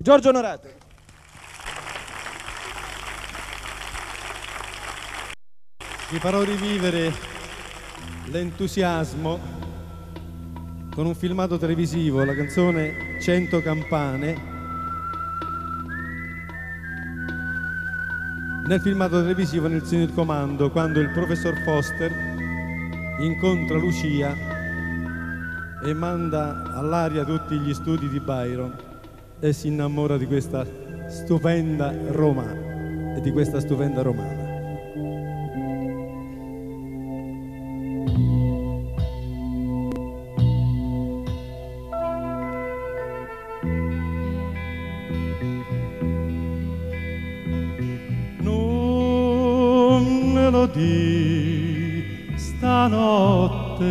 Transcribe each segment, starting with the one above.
Giorgio Onorato. Vi farò rivivere l'entusiasmo con un filmato televisivo, la canzone 100 campane. Nel filmato televisivo, nel segno di comando, quando il professor Foster incontra Lucia e manda all'aria tutti gli studi di Byron e si innamora di questa stupenda Roma e di questa stupenda romana. Non me lo di stanotte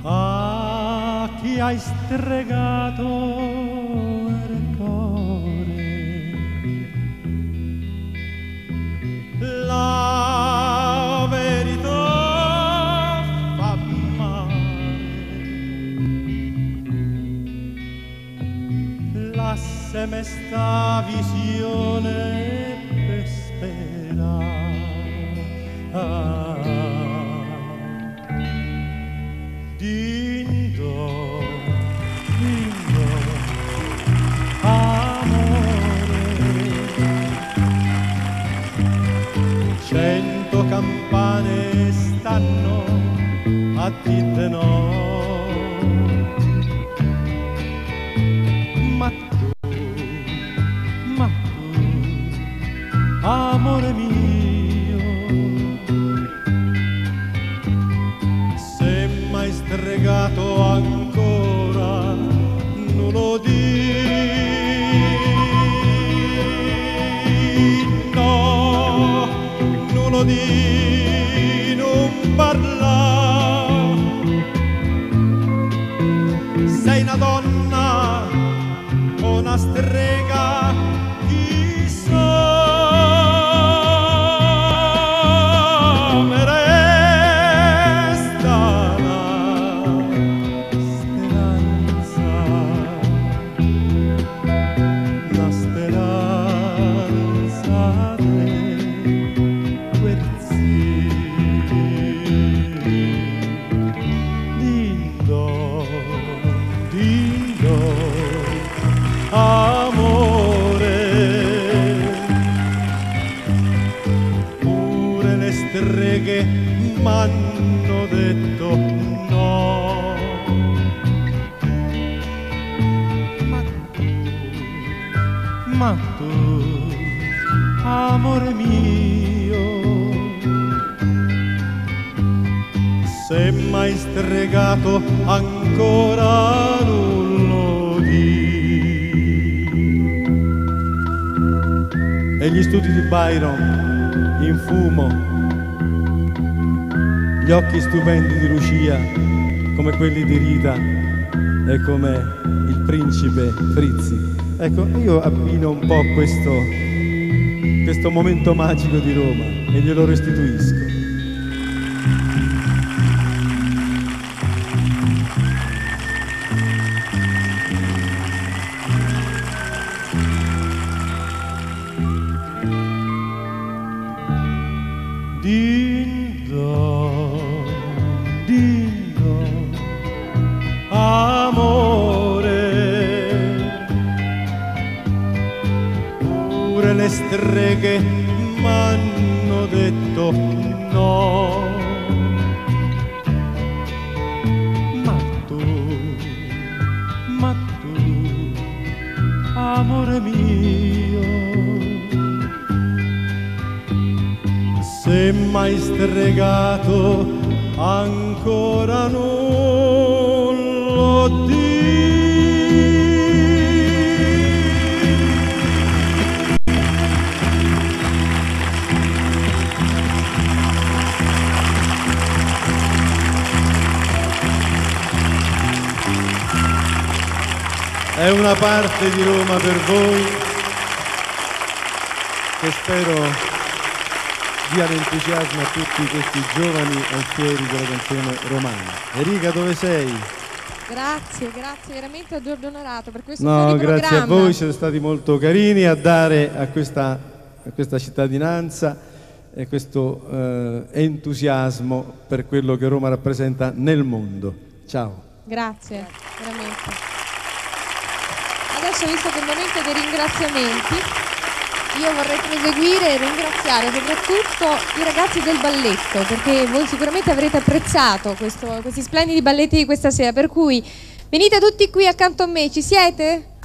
a chi hai stregato il cuore, la verità fa male, lasseme sta visione per sperare. Dindo, dindo, amore, 100 campane stanno a dire no, ma tu, amore mio, se mai stregato ancora non lo di, no, non lo di, non parla, sei una donna o una strega, chissà. Streghe m'hanno detto no, ma tu, amore mio, se mai stregato ancora non lo di. E gli studi di Byron in fumo, gli occhi stupendi di Lucia come quelli di Rita e come il principe Frizzi. Ecco, io abbino un po' questo momento magico di Roma e glielo restituisco. Le streghe m'hanno detto no, ma tu, amore mio, se mai stregato ancora non lo dico. È una parte di Roma per voi che spero dia l'entusiasmo a tutti questi giovani alfieri della canzone romana. Enrica, dove sei? Grazie veramente a Giorgio Onorato per questo No, programma. grazie a voi, siete stati molto carini a dare a questa cittadinanza e questo entusiasmo per quello che Roma rappresenta nel mondo. Ciao. Grazie, veramente. Adesso, visto che è il momento dei ringraziamenti, io vorrei proseguire e ringraziare soprattutto i ragazzi del balletto, perché voi sicuramente avrete apprezzato questi splendidi balletti di questa sera, per cui venite tutti qui accanto a me, ci siete?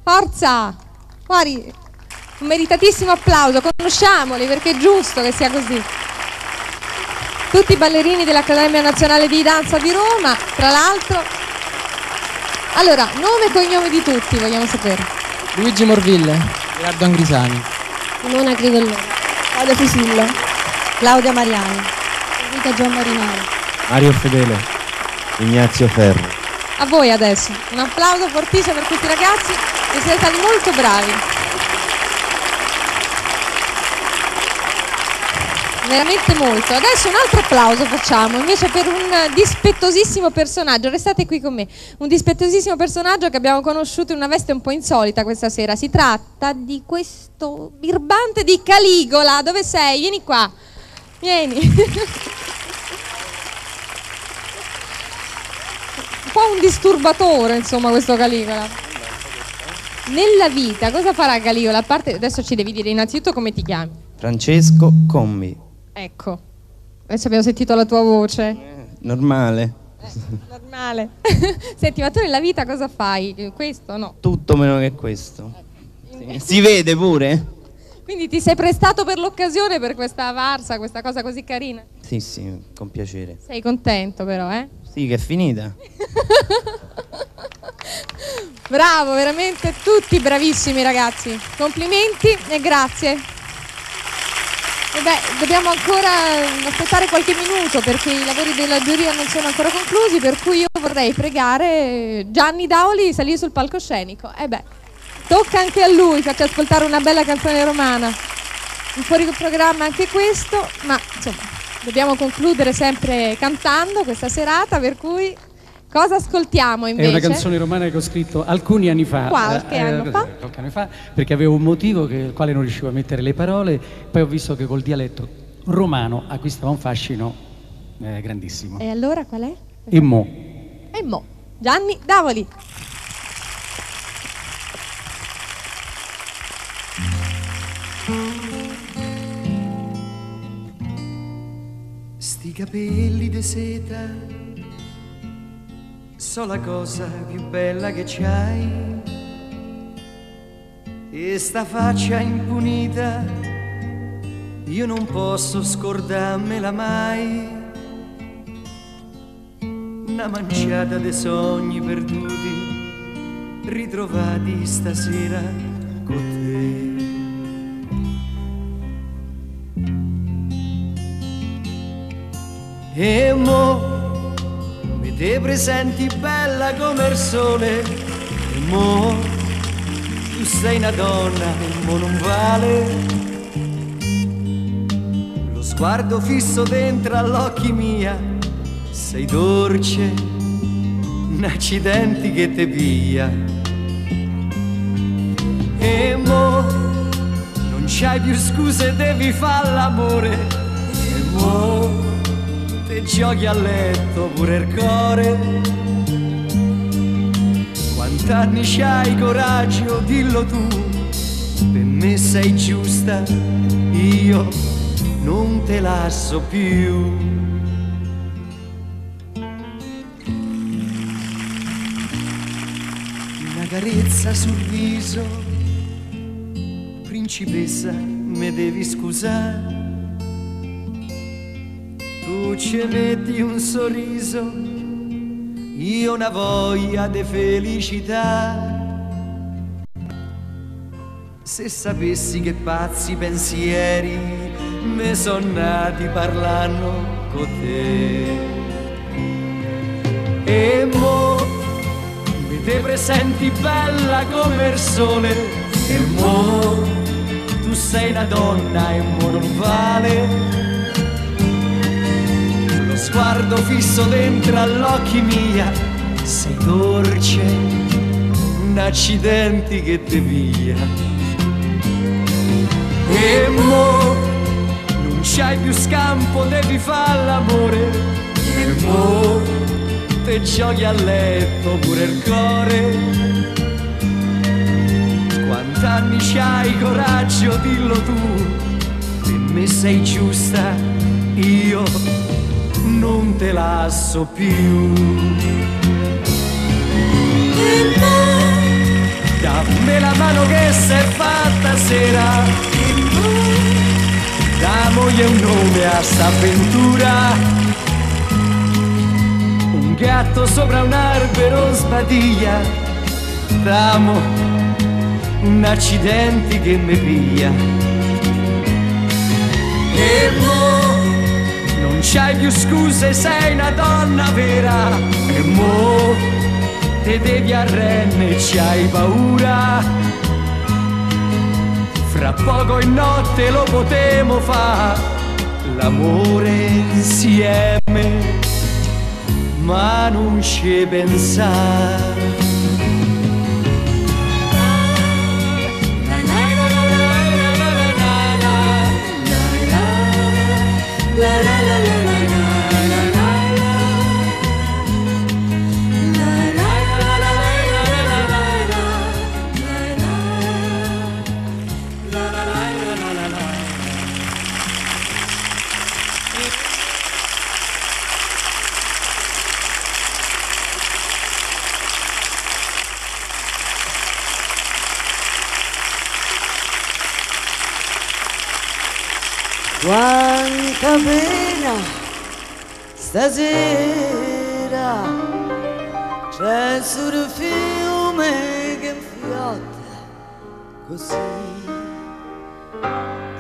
Forza! Fuori! Un meritatissimo applauso, conosciamoli perché è giusto che sia così. Tutti i ballerini dell'Accademia Nazionale di Danza di Roma, tra l'altro. Allora, nome e cognome di tutti vogliamo sapere. Luigi Morville, Gerardo Angrisani, Simona Crivellone, Claudia Fusillo, Claudia Mariani, Enrica Gianmarinari, Mario Fedele, Ignazio Ferro. A voi adesso, un applauso fortissimo per questi ragazzi che siete stati molto bravi. Veramente molto. Adesso un altro applauso facciamo invece per un dispettosissimo personaggio. Restate qui con me. Un dispettosissimo personaggio che abbiamo conosciuto in una veste un po' insolita questa sera. Si tratta di questo birbante di Caligola. Dove sei? Vieni qua. Vieni. Un po' un disturbatore, insomma, questo Caligola. Nella vita cosa farà Caligola? A parte, adesso ci devi dire innanzitutto come ti chiami. Francesco Commi. Ecco, adesso abbiamo sentito la tua voce. Normale. Normale. Senti, ma tu nella vita cosa fai? Questo no? Tutto meno che questo. Sì. Si vede pure? Quindi ti sei prestato per l'occasione per questa farsa, questa cosa così carina? Sì, sì, con piacere. Sei contento però, eh? Sì, che è finita. Bravo, veramente tutti bravissimi ragazzi. Complimenti e grazie. E beh, dobbiamo ancora aspettare qualche minuto perché i lavori della giuria non sono ancora conclusi, per cui io vorrei pregare Gianni Daoli di salire sul palcoscenico. E beh, tocca anche a lui, faccia ascoltare una bella canzone romana. Un fuori programma anche questo, ma insomma, dobbiamo concludere sempre cantando questa serata, per cui cosa ascoltiamo invece? È una canzone romana che ho scritto alcuni anni fa. Qualche anno fa, perché avevo un motivo al quale non riuscivo a mettere le parole, poi ho visto che col dialetto romano acquistava un fascino grandissimo. E allora qual è? E mo. E mo. Gianni Davoli. Sti capelli di seta, so la cosa più bella che c'hai, e sta faccia impunita io non posso scordarmela mai. Una manciata de sogni perduti ritrovati stasera con te. E mo mi te presenti bella come il sole, e mo tu sei una donna e mo non vale lo sguardo fisso dentro all'occhi mia. Sei dolce, un accidente che te pia. E mo non c'hai più scuse, devi fare l'amore. E mo te giochi a letto pure il cuore. Quant'anni c'hai coraggio, dillo tu. Per me sei giusta, io non te lascio più. Una carezza sul viso, principessa, me devi scusare. Tu ci metti un sorriso, io una voglia di felicità. Se sapessi che pazzi pensieri me son nati parlando con te. E mo mi te presenti bella come il sole. E mo tu sei una donna e mo non vale sguardo fisso dentro all'occhi mia. sei dolce, un accidente che ti via. E mo non c'hai più scampo, devi fare l'amore. E mo te giochi a letto pure il cuore. Quant'anni c'hai coraggio, dillo tu. Per me sei giusta, io non te lascio più. Dammi la mano che s'è fatta sera, da moglie un nome a sta avventura. Un gatto sopra un albero sbadiglia, d'amo un accidente che mi piglia. E mo non c'hai più scuse, sei una donna vera. E mo te devi arrendere, c'hai paura. Fra poco in notte lo potremo fare, l'amore insieme, ma non ci pensare. Quanta pena stasera, c'è sul fiume che infiotta così.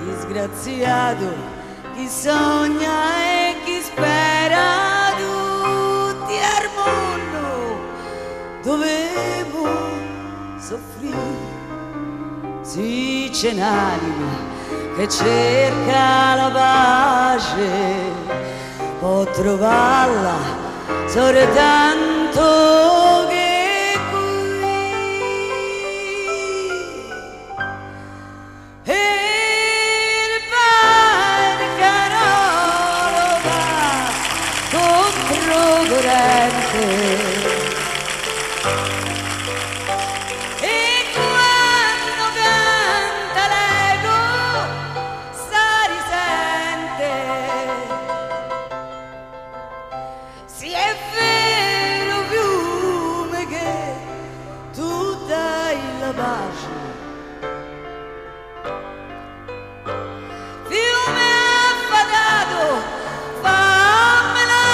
Disgraziato chi sogna e chi spera, tutti al mondo dovevo soffrire. Sì, c'è un'anima che cerca la pace, può trovarla soltanto che qui. E il barcarolo va controcorrente. Fiume affadato, fammela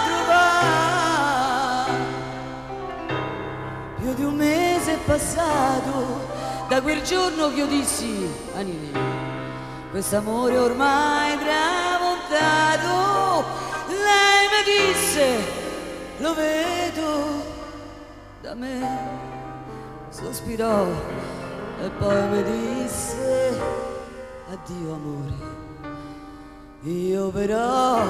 trovare. Più di un mese è passato da quel giorno che io dissi a Nini: quest'amore ormai tramontato. Lei mi disse: lo vedo da me. Sospirò e poi mi disse: addio amore. Io però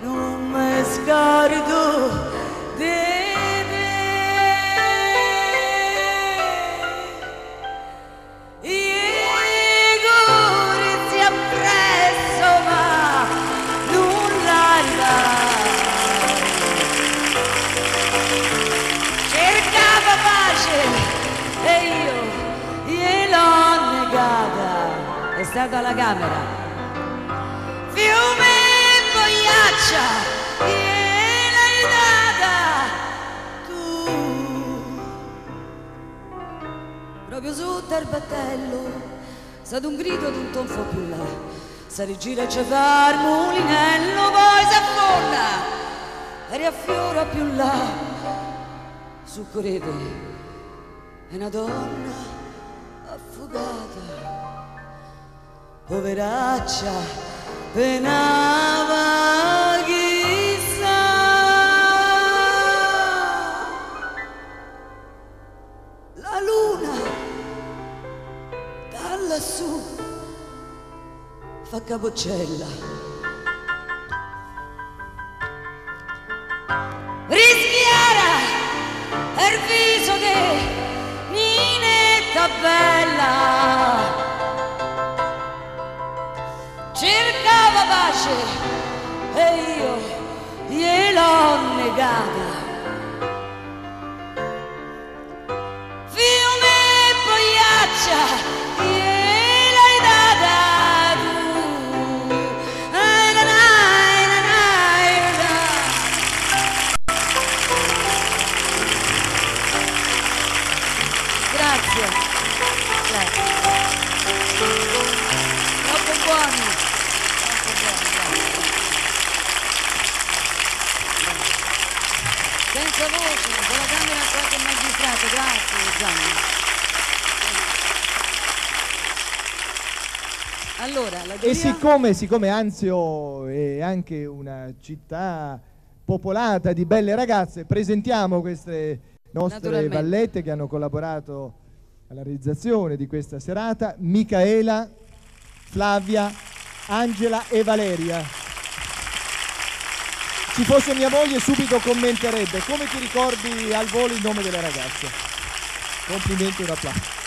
non mi scordo di te. I corsi appresso ma nulla arriva. Cercava pace e io gliel'ho negata. È stata alla camera. Fiume e pagliaccia gliel'hai data tu. Proprio sotto al battello è stato un grido ad un tonfo più là. Si rigira e ci fa il mulinello, poi si affonda e riaffiora più là. Su correte è una donna affogata, poveraccia, penava chissà. La luna da lassù fa capocella, rischiara nel viso di Ninetta bella cercava pace e io gliel'ho negata. Fiume e pagliaccia gliel'hai data tu. Ai, na, na, na, na, na. Grazie. Grazie. Troppo buoni. Senza voce, con la camera a qualche magistrato, grazie Gianni. Allora, la giuria... E siccome Anzio è anche una città popolata di belle ragazze, presentiamo queste nostre vallette che hanno collaborato alla realizzazione di questa serata: Micaela, Flavia, Angela e Valeria. Ci fosse mia moglie subito commenterebbe: come ti ricordi al volo il nome delle ragazze? Complimenti e un applauso.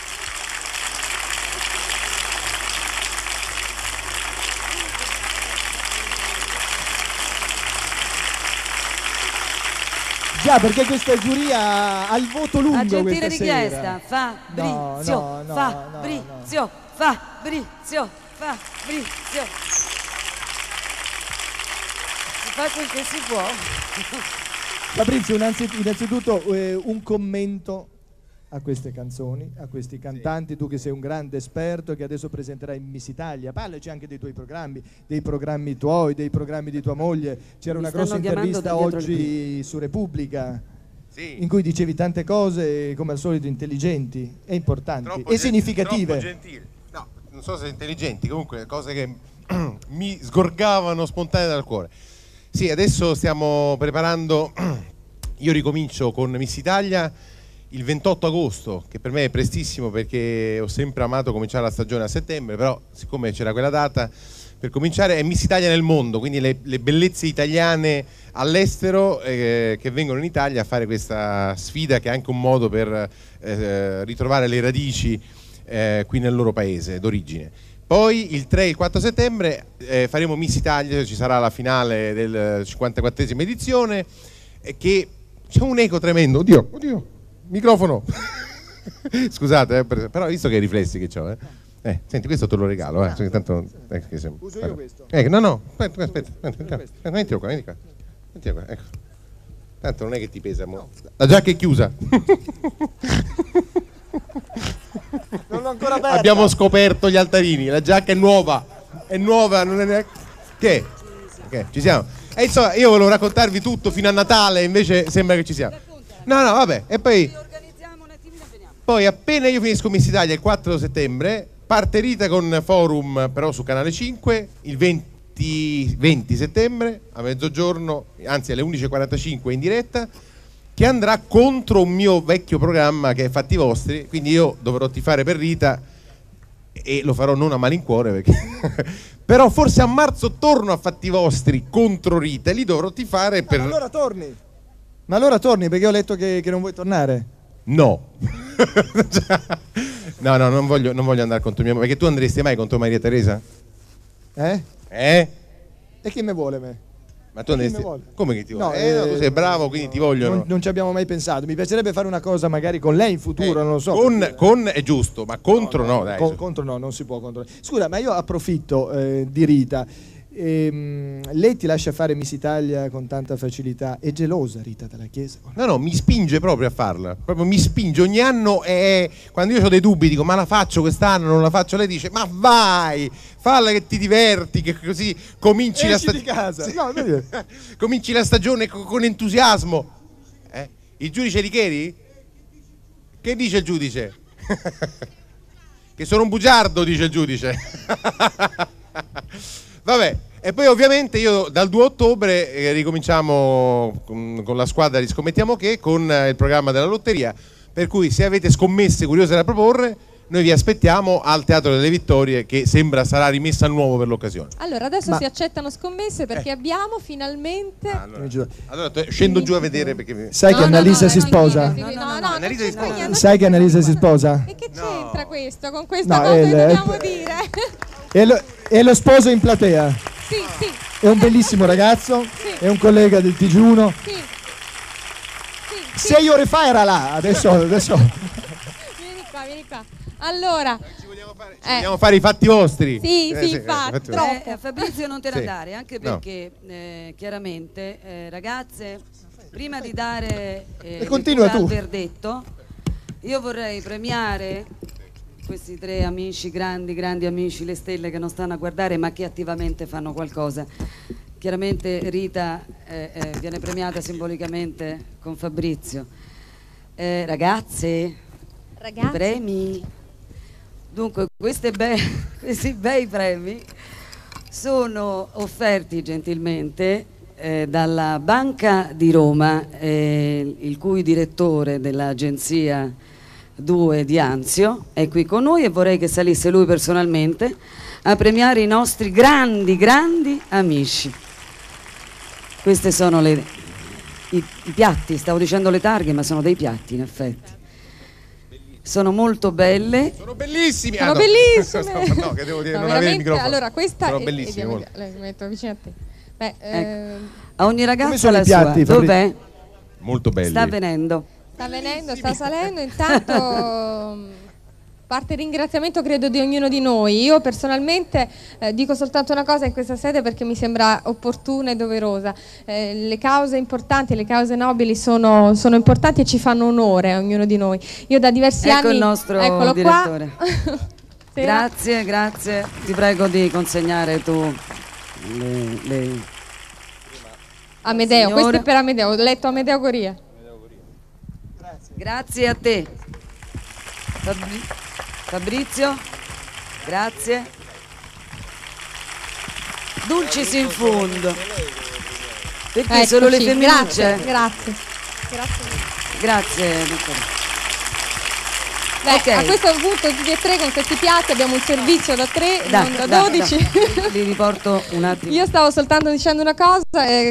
Già, perché questa giuria ha il voto lungo. A gentile questa richiesta, sera. Fabrizio, Fabrizio, Fabrizio, Fabrizio. Si fa quel che si può. Fabrizio, innanzitutto un commento a queste canzoni, a questi cantanti, tu che sei un grande esperto e che adesso presenterai in Miss Italia. Parlaci anche dei tuoi programmi, dei programmi tuoi, dei programmi di tua moglie. C'era una grossa intervista oggi su Repubblica, sì, in cui dicevi tante cose, come al solito intelligenti e importanti e significative. Troppo gentili. No, non so se intelligenti, comunque cose che mi sgorgavano spontanee dal cuore. Sì, adesso stiamo preparando, io ricomincio con Miss Italia il 28 agosto, che per me è prestissimo perché ho sempre amato cominciare la stagione a settembre, però siccome c'era quella data per cominciare, è Miss Italia nel mondo, quindi le bellezze italiane all'estero che vengono in Italia a fare questa sfida, che è anche un modo per ritrovare le radici qui nel loro paese d'origine. Poi il 3 e il 4 settembre faremo Miss Italia, ci sarà la finale del 54esima edizione, che c'è un eco tremendo, oddio, microfono. Scusate, però visto che riflessi che ho, senti, questo te lo regalo, tanto, uso io questo? No, aspetta, mettilo qua, ecco. Tanto non è che ti pesa, no. La giacca è chiusa. Non l'ho ancora aperta. Abbiamo scoperto gli altarini, la giacca è nuova, non è neanche... Che? Ci siamo. E insomma, io volevo raccontarvi tutto fino a Natale, invece sembra che ci siamo. No, vabbè, e poi appena io finisco Miss Italia il 4 settembre, parte Rita con Forum, però su Canale 5, il 20 settembre a mezzogiorno, anzi alle 11:45 in diretta, che andrà contro un mio vecchio programma che è Fatti Vostri, quindi io dovrò tifare per Rita e lo farò non a malincuore perché però forse a marzo torno a Fatti Vostri contro Rita e lì dovrò tifare per... Ma allora torni perché ho letto che non vuoi tornare. No. No, non voglio andare contro mia moglie, perché tu andresti mai contro Maria Teresa? E chi me vuole me? Ma tu andresti... Come che ti vuole? No, tu sei bravo, quindi ti vogliono. Non ci abbiamo mai pensato. Mi piacerebbe fare una cosa magari con lei in futuro, non lo so. Con è giusto, ma contro no, dai. Contro no, non si può contro. Scusa, ma io approfitto di Rita. Lei ti lascia fare Miss Italia con tanta facilità. È gelosa Rita della Chiesa? No, mi spinge proprio a farla. Proprio mi spinge. Ogni anno quando io ho dei dubbi dico ma la faccio quest'anno, non la faccio, lei dice ma vai, falla che ti diverti, che così cominci la stagione. No, cominci la stagione con entusiasmo. Il giudice Richieri? Che dice il giudice? Che sono un bugiardo, dice il giudice. Vabbè, e poi ovviamente io dal 2 ottobre ricominciamo con la squadra di Scommettiamo Che, con il programma della lotteria, per cui se avete scommesse curiose da proporre Noi vi aspettiamo al Teatro delle Vittorie, che sembra sarà rimessa a nuovo per l'occasione. Allora, adesso si accettano scommesse perché abbiamo finalmente... Allora scendo giù a vedere perché... Sai che Annalisa si sposa? Annalisa si sposa. Sai che Annalisa si sposa? E che c'entra questo con questa cosa che dobbiamo dire? È lo sposo in platea. Sì, sì. È un bellissimo ragazzo, è un collega del TG1. 6 ore fa era là, adesso... Vieni qua. Allora, vogliamo fare i fatti vostri. Sì, infatti. Fabrizio, non te ne andare, anche perché chiaramente, ragazze, prima di dare il verdetto, io vorrei premiare questi 3 amici, grandi amici, le stelle che non stanno a guardare ma che attivamente fanno qualcosa. Chiaramente Rita viene premiata simbolicamente con Fabrizio. Ragazze, premi. Dunque, questi bei premi sono offerti gentilmente dalla Banca di Roma, il cui direttore dell'agenzia 2 di Anzio è qui con noi, e vorrei che salisse lui personalmente a premiare i nostri grandi amici. Queste sono i piatti, stavo dicendo le targhe, ma sono dei piatti in effetti. Sono molto belle. Sono bellissimi. Sono bellissime. No, che devo dire, non avevo il microfono. Allora, questa sono bellissime. Le metto vicino a te. Ecco. A ogni ragazza la piatti, sua. Dov'è? Molto belli. Sta venendo. Sta salendo. Intanto parte il ringraziamento, credo, di ognuno di noi. Io personalmente dico soltanto una cosa in questa sede perché mi sembra opportuna e doverosa. Le cause importanti, le cause nobili sono importanti e ci fanno onore a ognuno di noi. Io da diversi anni... Ecco il nostro direttore. Grazie. Ti prego di consegnare tu le... Amedeo, questo è per Amedeo, ho letto Amedeo Goria. Grazie a te. Fabrizio, grazie. Dulcis in fondo. Perché solo le femminucce? Grazie. A questo punto tutti e 3 con questi piatti abbiamo un servizio da 3, non da 12. Li riporto un attimo. Io stavo soltanto dicendo una cosa,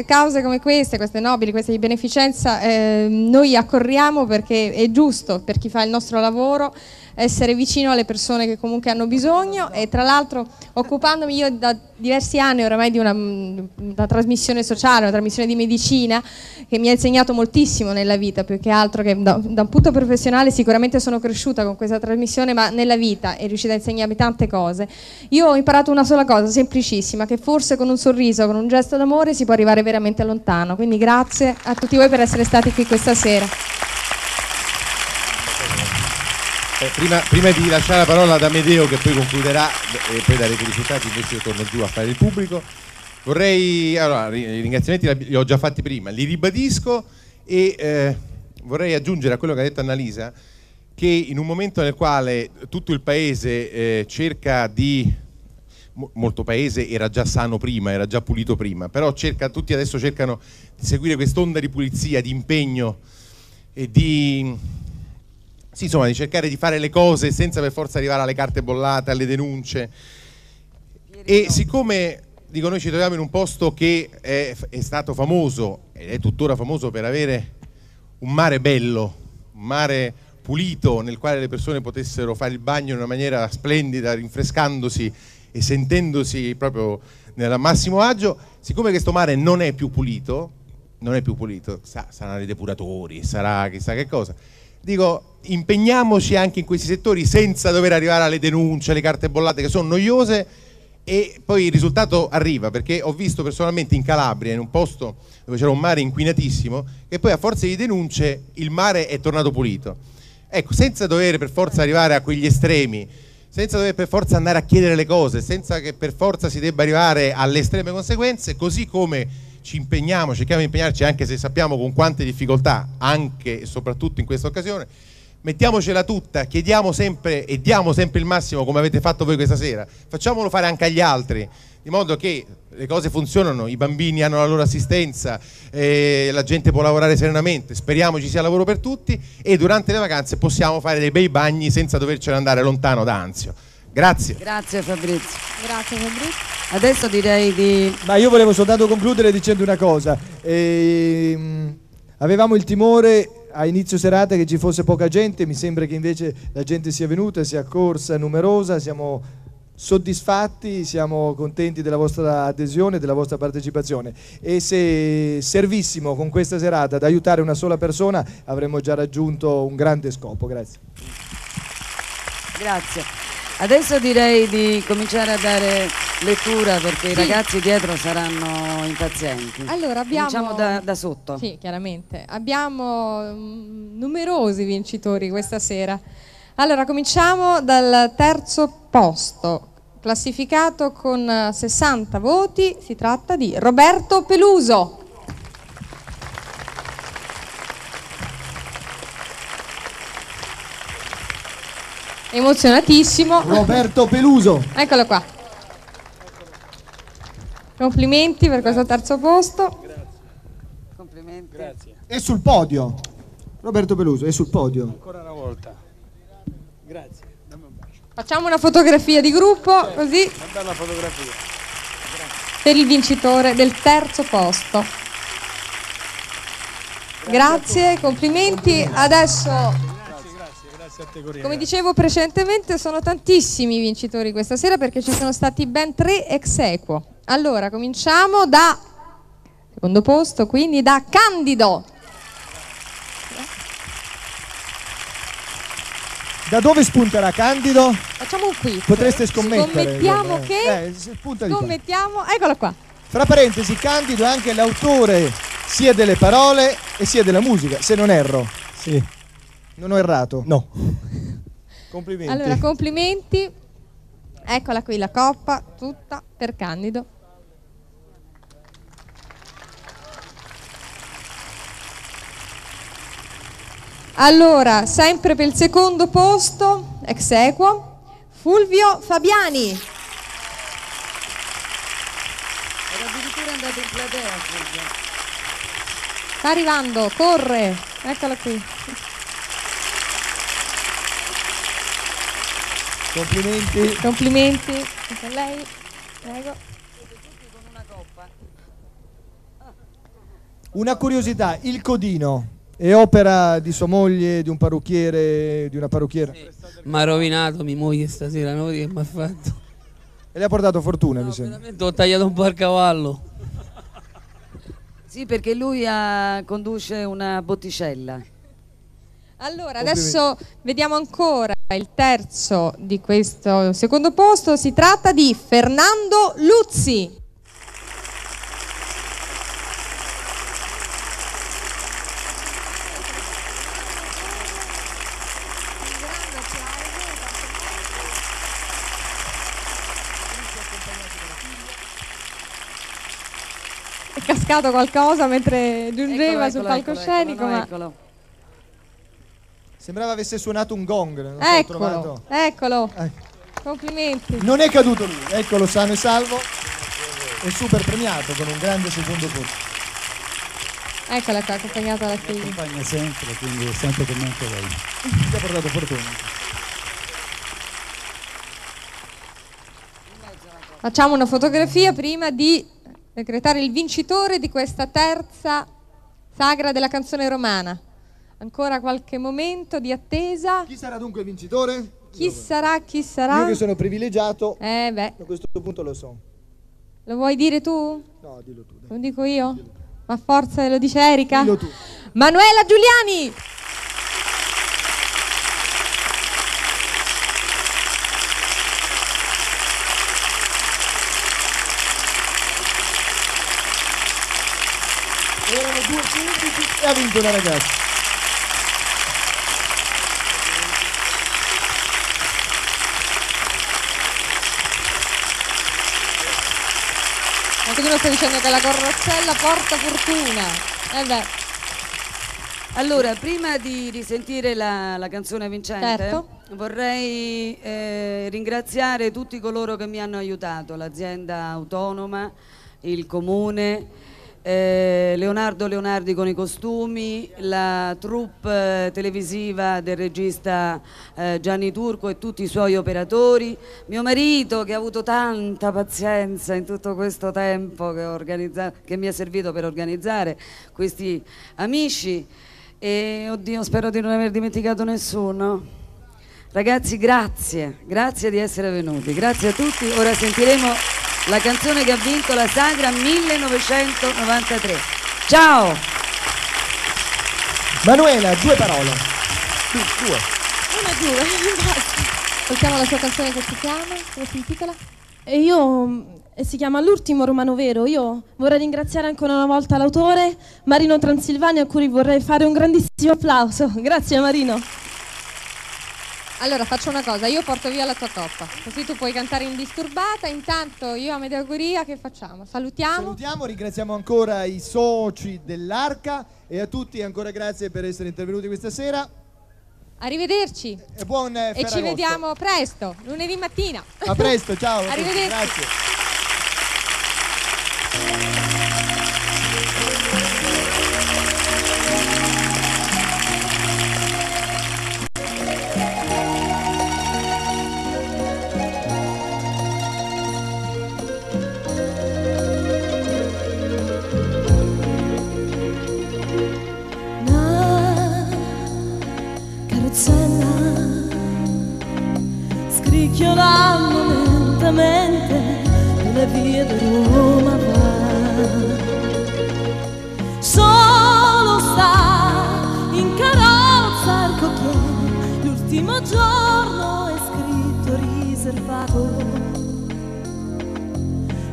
cause come queste nobili, queste di beneficenza, noi accorriamo perché è giusto per chi fa il nostro lavoro essere vicino alle persone che comunque hanno bisogno, e tra l'altro occupandomi io da diversi anni oramai di una trasmissione sociale, una trasmissione di medicina che mi ha insegnato moltissimo nella vita, più che altro che da un punto professionale sicuramente sono cresciuta con questa trasmissione, ma nella vita è riuscita a insegnarmi tante cose. Io ho imparato una sola cosa, semplicissima, che forse con un sorriso, con un gesto d'amore si può arrivare veramente lontano, quindi grazie a tutti voi per essere stati qui questa sera. Prima di lasciare la parola ad Amedeo, che poi concluderà e poi darete i risultati, invece io torno giù a fare il pubblico, vorrei, allora, i ringraziamenti li ho già fatti prima, li ribadisco, e vorrei aggiungere a quello che ha detto Annalisa che in un momento nel quale tutto il paese cerca di, molto paese era già sano prima, era già pulito prima, però tutti adesso cercano di seguire quest'onda di pulizia, di impegno e di... Sì, insomma, di cercare di fare le cose senza per forza arrivare alle carte bollate, alle denunce. E siccome, dico, noi ci troviamo in un posto che è stato famoso ed è tuttora famoso per avere un mare bello, un mare pulito nel quale le persone potessero fare il bagno in una maniera splendida, rinfrescandosi e sentendosi proprio nel massimo agio, siccome questo mare non è più pulito, saranno i depuratori, sarà chissà che cosa. Dico, impegniamoci anche in questi settori senza dover arrivare alle denunce, alle carte bollate che sono noiose, e poi il risultato arriva, perché ho visto personalmente in Calabria, in un posto dove c'era un mare inquinatissimo, che poi a forza di denunce il mare è tornato pulito. Ecco, senza dover per forza arrivare a quegli estremi, senza dover per forza andare a chiedere le cose, senza che per forza si debba arrivare alle estreme conseguenze, così come cerchiamo di impegnarci, anche se sappiamo con quante difficoltà, anche e soprattutto in questa occasione, mettiamocela tutta, chiediamo sempre e diamo sempre il massimo, come avete fatto voi questa sera, facciamolo fare anche agli altri, di modo che le cose funzionano, i bambini hanno la loro assistenza, la gente può lavorare serenamente, speriamo ci sia lavoro per tutti e durante le vacanze possiamo fare dei bei bagni senza dovercene andare lontano da Anzio. Grazie. Grazie Fabrizio. Grazie Fabrizio. Adesso direi di... Ma io volevo soltanto concludere dicendo una cosa. Avevamo il timore a inizio serata che ci fosse poca gente, mi sembra che invece la gente sia venuta, sia accorsa numerosa, siamo soddisfatti, siamo contenti della vostra adesione, della vostra partecipazione e se servissimo con questa serata ad aiutare una sola persona avremmo già raggiunto un grande scopo. Grazie. Grazie. Adesso direi di cominciare a dare lettura perché i ragazzi dietro saranno impazienti. Allora abbiamo... Cominciamo da sotto. Sì, chiaramente. Abbiamo numerosi vincitori questa sera. Allora, cominciamo dal terzo posto, classificato con 60 voti, si tratta di Roberto Peluso. Emozionatissimo. Roberto Peluso. Eccolo qua. Complimenti per questo terzo posto. Grazie. Complimenti. Grazie. È sul podio. Roberto Peluso è sul podio. Ancora una volta. Grazie. Dammi un bacio. Facciamo una fotografia di gruppo, così, Una bella fotografia. per il vincitore del terzo posto. Grazie, complimenti. Adesso, Grazie a te Corina. come dicevo precedentemente, sono tantissimi i vincitori questa sera perché ci sono stati ben 3 ex aequo. Allora, cominciamo da secondo posto, quindi da Candido. Da dove spunterà Candido? Facciamo un quiz. Potreste scommettere. Scommettiamo che... spunta di qua. Scommettiamo... Eccola qua. Fra parentesi, Candido è anche l'autore sia delle parole e sia della musica, se non erro. Sì. Non ho errato? No. Complimenti. Allora, complimenti. Eccola qui la coppa, tutta per Candido. Allora, sempre per il secondo posto, ex aequo, Fulvio Fabiani. Era addirittura andato in platea, Fulvio. Sta arrivando, corre. Eccola qui. Complimenti. Complimenti. Con lei. Prego. Una curiosità, il codino è opera di sua moglie, di un parrucchiere, di una parrucchiera? Sì. Mi ha rovinato mia moglie stasera, non che mi ha fatto. E le ha portato fortuna, mi sembra. Veramente ho tagliato un po' il cavallo. Sì, perché lui conduce una botticella. Allora, adesso vediamo ancora il terzo di questo secondo posto. Si tratta di Fernando Luzzi. È cascato qualcosa mentre giungeva sul palcoscenico, ma... Eccolo. Sembrava avesse suonato un gong. Non so, Eccolo, trovato. eccolo. Complimenti. Non è caduto lui, eccolo sano e salvo e super premiato con un grande secondo posto. Eccola qua, accompagnata dalla figlia. Accompagna sempre, quindi è sempre con me anche lei. Ti ha portato fortuna. Facciamo una fotografia prima di decretare il vincitore di questa terza sagra della canzone romana. Ancora qualche momento di attesa. Chi sarà dunque il vincitore? Chi sarà? Chi sarà? Io che sono privilegiato, beh. a questo punto lo so. Lo vuoi dire tu? No, dillo tu. Dai. Lo dico io? Dillo. Ma forza lo dice Erika? Dillo tu. Manuela Giuliani! Erano 2:15 e ha vinto una ragazza. Qualcuno sta dicendo che la carrozzella porta fortuna. Beh. Allora, prima di risentire la canzone vincente, certo, Vorrei ringraziare tutti coloro che mi hanno aiutato, l'azienda autonoma, il comune, Leonardo Leonardi con i costumi, la troupe televisiva del regista Gianni Turco e tutti i suoi operatori, mio marito che ha avuto tanta pazienza in tutto questo tempo che mi è servito per organizzare questi amici e oddio spero di non aver dimenticato nessuno. Ragazzi, grazie di essere venuti, grazie a tutti. Ora sentiremo la canzone che ha vinto la Sagra 1993. Ciao! Manuela, 2 parole. Due. Una, due, grazie. Ascoltiamo la sua canzone che si chiama, come si intitola? Si chiama L'ultimo romano vero. Io vorrei ringraziare ancora una volta l'autore, Marino Transilvania, a cui vorrei fare un grandissimo applauso. Grazie Marino. Allora faccio una cosa, io porto via la tua coppa, così tu puoi cantare indisturbata. Intanto io a Amedeo Goria che facciamo? Salutiamo, ringraziamo ancora i soci dell'Arca e a tutti ancora grazie per essere intervenuti questa sera. Arrivederci E buon Ferragosto. e ci vediamo presto, lunedì mattina. A presto, ciao. Arrivederci. Grazie. Scricchiolando lentamente le vie di Roma va. Solo sta in carrozza al cocchiere, l'ultimo giorno è scritto riservato.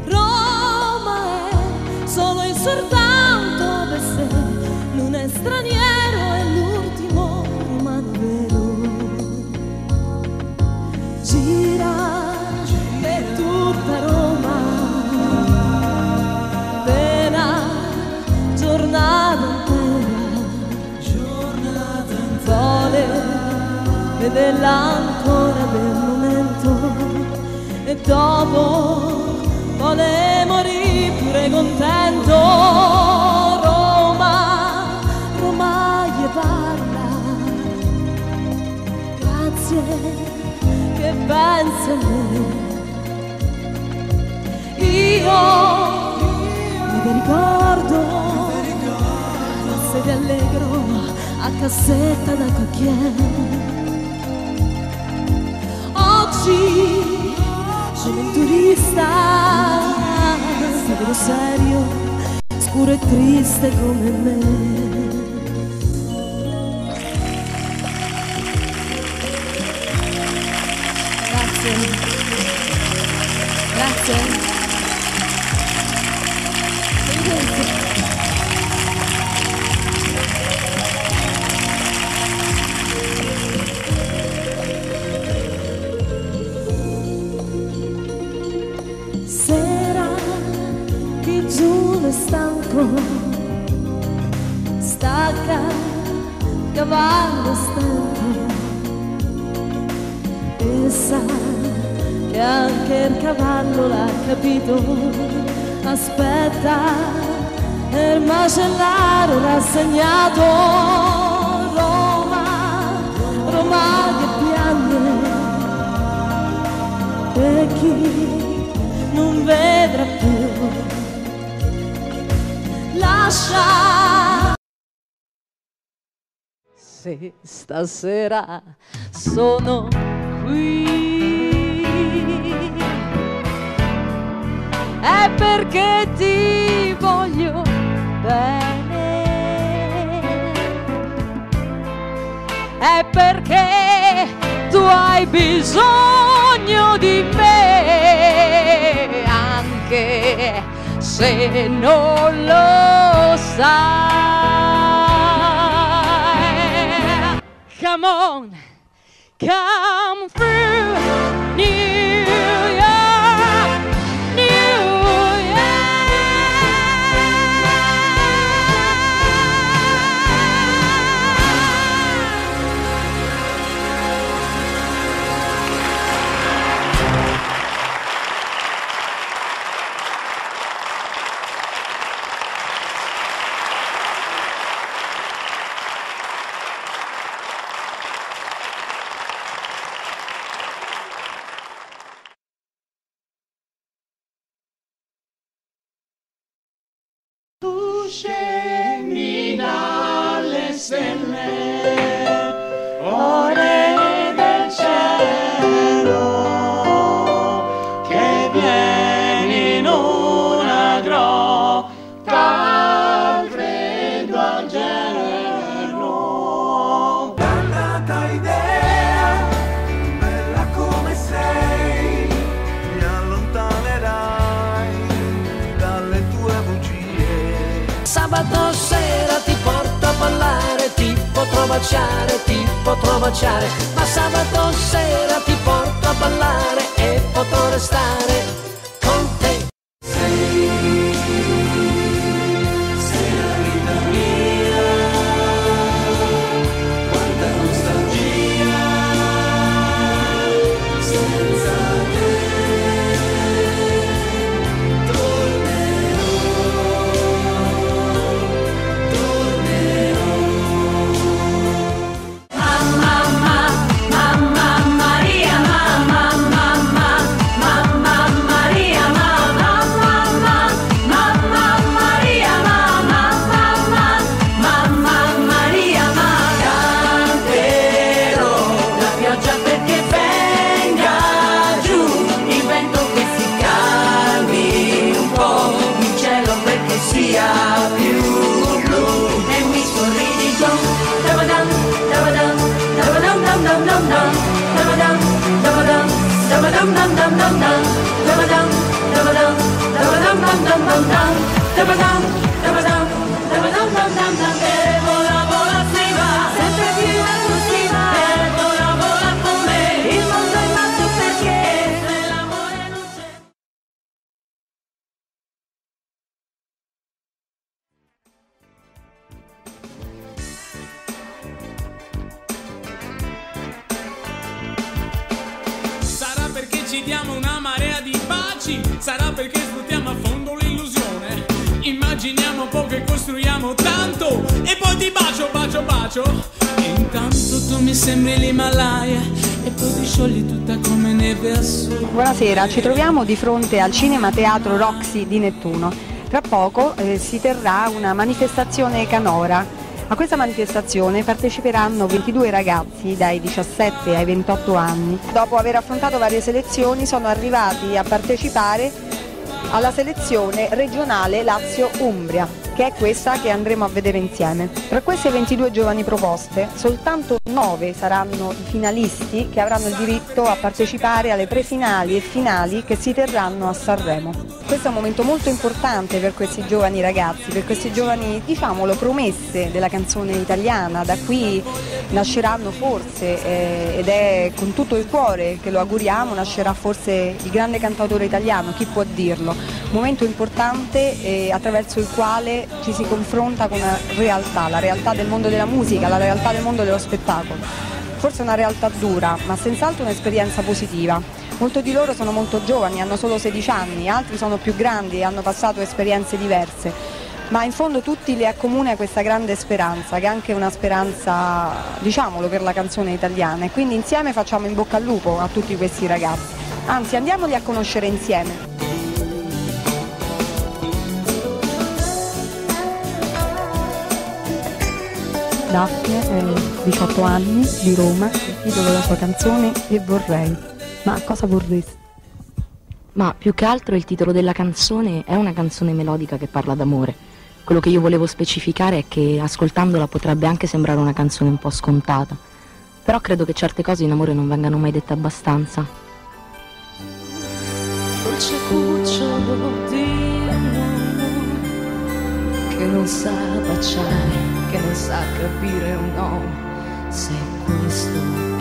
Roma è solo e soltanto per sé, non è straniero, è l'ultimo romano vero. Gira per tutta Roma, pena giornata intera, vuole vederla ancora del momento e dopo vuole morire pure contento. Roma gli parla, grazie che pensi a me. Io mi ricordo, sedi allegro a cassetta da cocchiere. Oggi sono un turista, vedo serio, scuro e triste come me. Grazie. Sera che giù è stanco, stacca, cavallo stanco e sa che anche il cavallo l'ha capito, aspetta il macellario rassegnato. Roma che piange e chi non vedrà più, lascia. Se stasera sono qui è perché ti voglio bene, è perché tu hai bisogno di me, anche se non lo sai. Come on, come through New York, New York. scendi dalle stelle, ore del cielo, che vieni in una grotta al freddo al giorno. Dannata idea, bella come sei, mi allontanerai dalle tue bugie. Sabato sera ti porto a ballare, ti potrò baciare, ma sabato sera ti porto a ballare e potrò restare con te. Sei la vita mia, quanta nostalgia, senza te ci diamo una marea di baci, sarà perché sfruttiamo a fondo l'illusione. Immaginiamo poco e costruiamo tanto, e poi ti bacio, bacio, bacio. E intanto tu mi sembri l'Himalaya, e poi ti sciogli tutta come neve a sole. Buonasera, ci troviamo di fronte al Cinema Teatro Roxy di Nettuno. Tra poco si terrà una manifestazione canora. A questa manifestazione parteciperanno 22 ragazzi dai 17 ai 28 anni. Dopo aver affrontato varie selezioni sono arrivati a partecipare alla selezione regionale Lazio-Umbria, che è questa che andremo a vedere insieme. Tra queste 22 giovani proposte, soltanto 9 saranno i finalisti che avranno il diritto a partecipare alle prefinali e finali che si terranno a Sanremo. Questo è un momento molto importante per questi giovani ragazzi, per questi giovani, diciamolo, promesse della canzone italiana. Da qui nasceranno forse, ed è con tutto il cuore che lo auguriamo, nascerà forse il grande cantautore italiano, chi può dirlo. Un momento importante attraverso il quale ci si confronta con una realtà, la realtà del mondo della musica, la realtà del mondo dello spettacolo. Forse una realtà dura, ma senz'altro un'esperienza positiva. Molti di loro sono molto giovani, hanno solo 16 anni, altri sono più grandi e hanno passato esperienze diverse, ma in fondo tutti li accomuna questa grande speranza, che è anche una speranza, diciamolo, per la canzone italiana, e quindi insieme facciamo in bocca al lupo a tutti questi ragazzi. Anzi, andiamoli a conoscere insieme. Daphne, 18 anni, di Roma, il titolo della sua canzone è Vorrei. Ma cosa vorresti? Ma più che altro il titolo della canzone è una canzone melodica che parla d'amore. Quello che io volevo specificare è che ascoltandola potrebbe anche sembrare una canzone un po' scontata, però credo che certe cose in amore non vengano mai dette abbastanza. Dolce cucciolo di uomo che non sa baciare, che non sa capire un no, se questo è amore.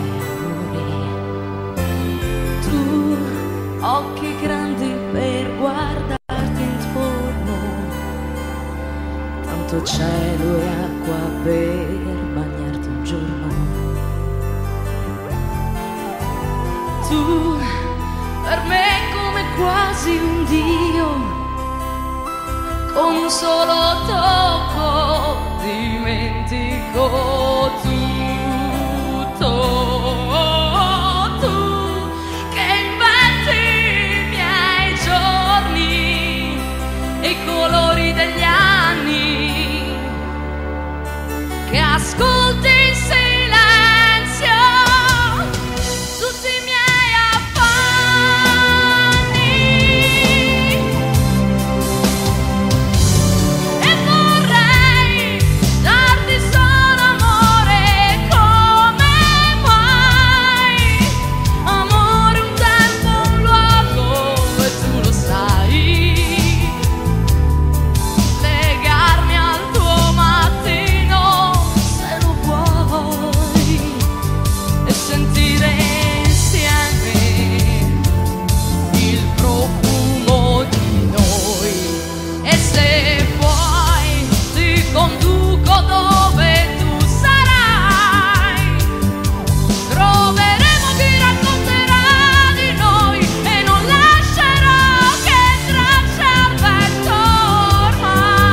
Tu, occhi grandi per guardarti intorno, tanto cielo e acqua per bagnarti un giorno. Tu, per me come quasi un dio, con un solo tocco dimentico tutto. Tu che inventi i miei giorni e i colori degli anni ascolti in silenzio tutti i miei affanni e vorrei darti solo amore come mai, amore, un tempo, un luogo e tu lo sai, legarmi al tuo mattino se lo vuoi e sentire insieme il profumo di noi, e se vuoi ti conduco dove tu sarai, troveremo chi racconterà di noi e non lascerò che tracce al vento ormai.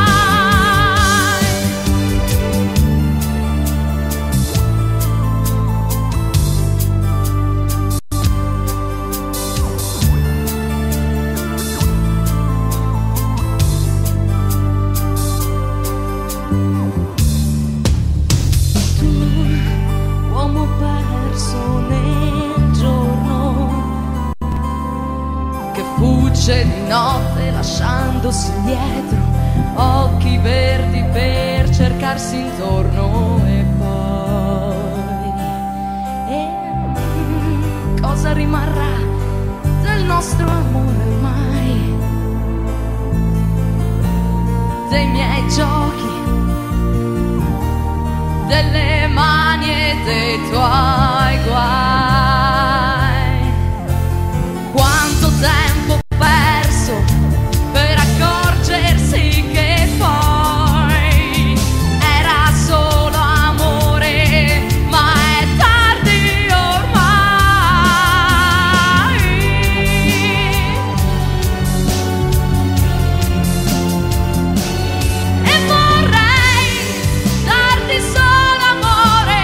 Tu, uomo perso nel giorno, che fugge di notte lasciandosi dietro occhi verdi per cercarsi intorno, e poi cosa rimarrà del nostro amore ormai, dei miei giochi, delle mani e dei tuoi guai. Quanto tempo perso per accorgersi che poi era solo amore, ma è tardi ormai. E vorrei darti solo amore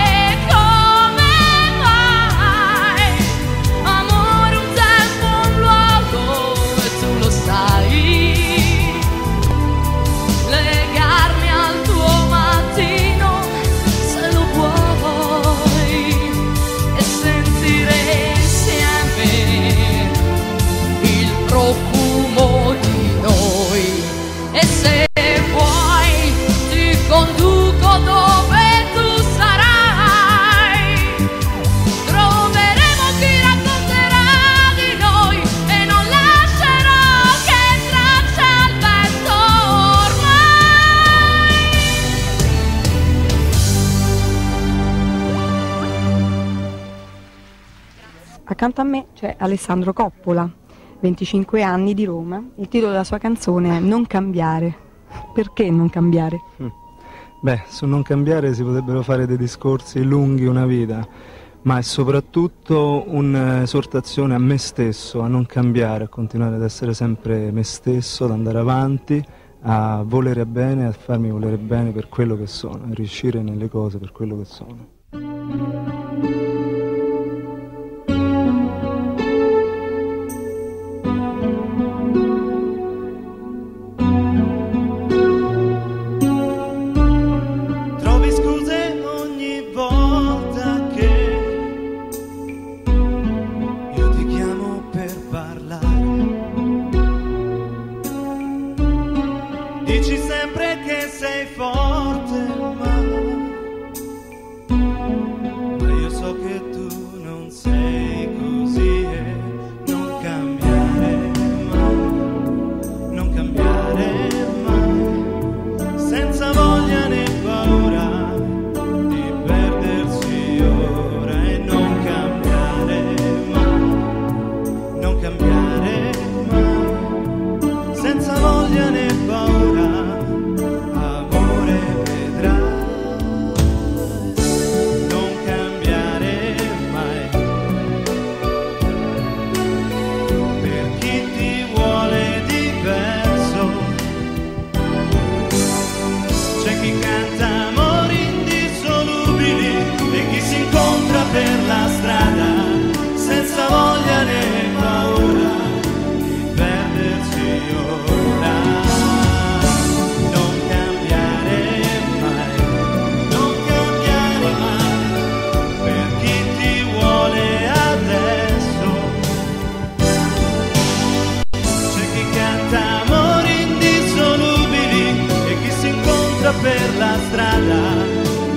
come mai, amore, un tempo, un luogo e tu lo sai, legarmi al tuo mattino se lo vuoi e sentire insieme il profumo di noi, e se vuoi ti conduco dove tu sarai, troveremo chi racconterà di noi e non lascerò che tracce al vento Accanto a me c'è Alessandro Coppola, 25 anni, di Roma. Il titolo della sua canzone è Non cambiare. Perché non cambiare? Beh, su non cambiare si potrebbero fare dei discorsi lunghi una vita, ma è soprattutto un'esortazione a me stesso, a non cambiare, a continuare ad essere sempre me stesso, ad andare avanti, a volere bene, a farmi volere bene per quello che sono, a riuscire nelle cose per quello che sono. Trovi scuse ogni volta che io ti chiamo per parlare. Dici sempre che sei forte, ma io so che tu non sei così, e non cambiare mai, non cambiare mai, senza voglia né paura di perdersi ora, e non cambiare mai, non cambiare mai, senza voglia né paura, amore vedrai, non cambiare mai, per chi ti vuole diverso. C'è chi canta amori indissolubili e chi si incontra per la strada senza voglia né paura di perdersi ora. Non cambiare mai, non cambiare incontra per la strada,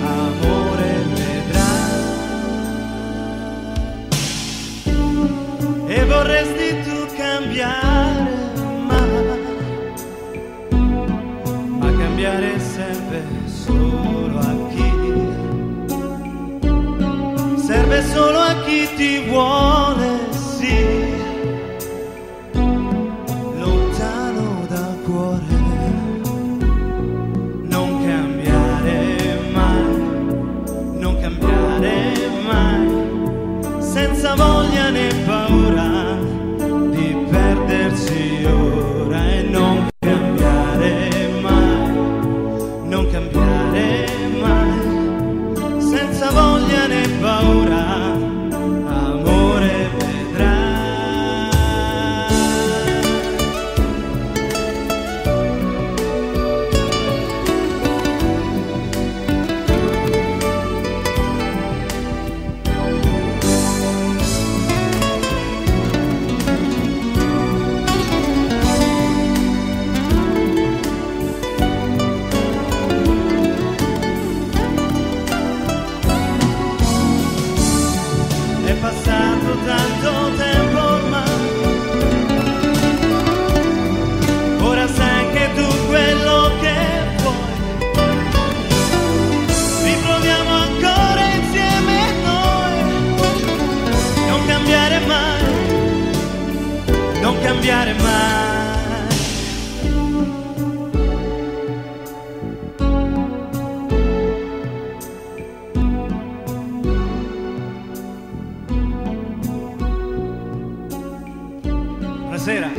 amore vedrà. E vorresti tu cambiare, ma cambiare serve solo a chi, serve solo a chi ti vuole, sì, lontano dal cuore. Non cambiare mai, non cambiare mai, senza voglia né paura di perdersi ora. E non cambiare mai, non cambiare mai, senza voglia né paura, amore vedrà. È passato tanto tempo ormai, ora sai che tu quello che vuoi. Riproviamo ancora insieme noi, non cambiare mai, non cambiare mai. Buonasera.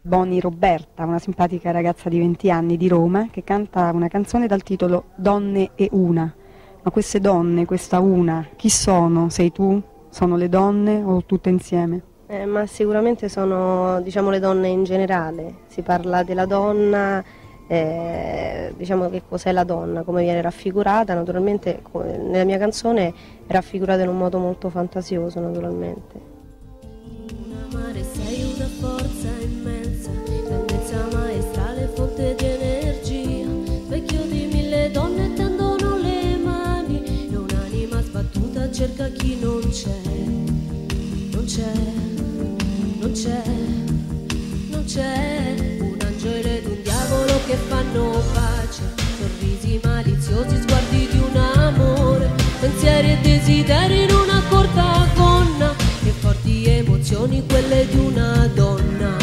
Bonnie Roberta, una simpatica ragazza di 20 anni di Roma, che canta una canzone dal titolo Donne e una. Ma queste donne, questa una, chi sono? Sei tu? Sono le donne o tutte insieme? Ma sicuramente sono, diciamo, le donne in generale. Si parla della donna, diciamo che cos'è la donna, come viene raffigurata. Naturalmente nella mia canzone è raffigurata in un modo molto fantasioso, naturalmente. Amare sei una forza immensa, grandezza maestrale, fonte di energia, specchio di mille donne tendono le mani, e un'anima sbattuta cerca chi non c'è, non c'è, non c'è, non c'è, un angelo ed un diavolo che fanno pace, sorrisi maliziosi, sguardi di un amore, pensieri e desideri in una corta gonna, e forti emozioni quelle di una donna,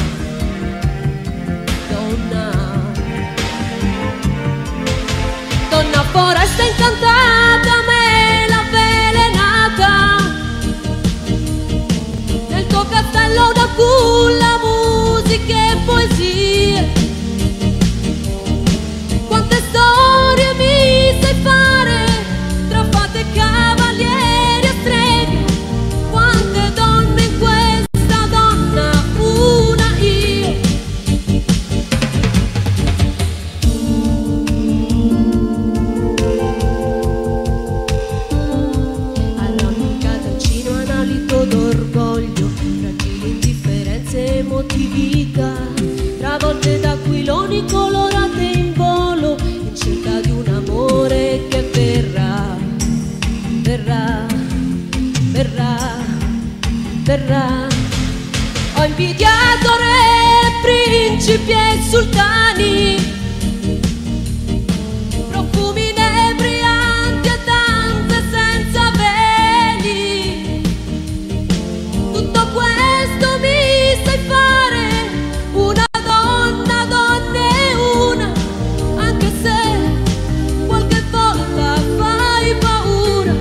donna, donna foresta incantata, mela avvelenata, nel tuo castello da culla, musiche e poesie, quante storie mi sai fare, tra fate e cavalieri e streghe, quante donne in questa donna, una io. Arrampicata in cima a un alito d'orgoglio, fragili indifferenze e emotività, travolte da aquiloni colorate in volo, in cerca di un amore che verrà, verrà, verrà, verrà. Ho invidiato re, principi e sultani, profumi inebrianti e danze senza veli, tutto questo mi sai fare, una donna, donna e una, anche se qualche volta fai paura.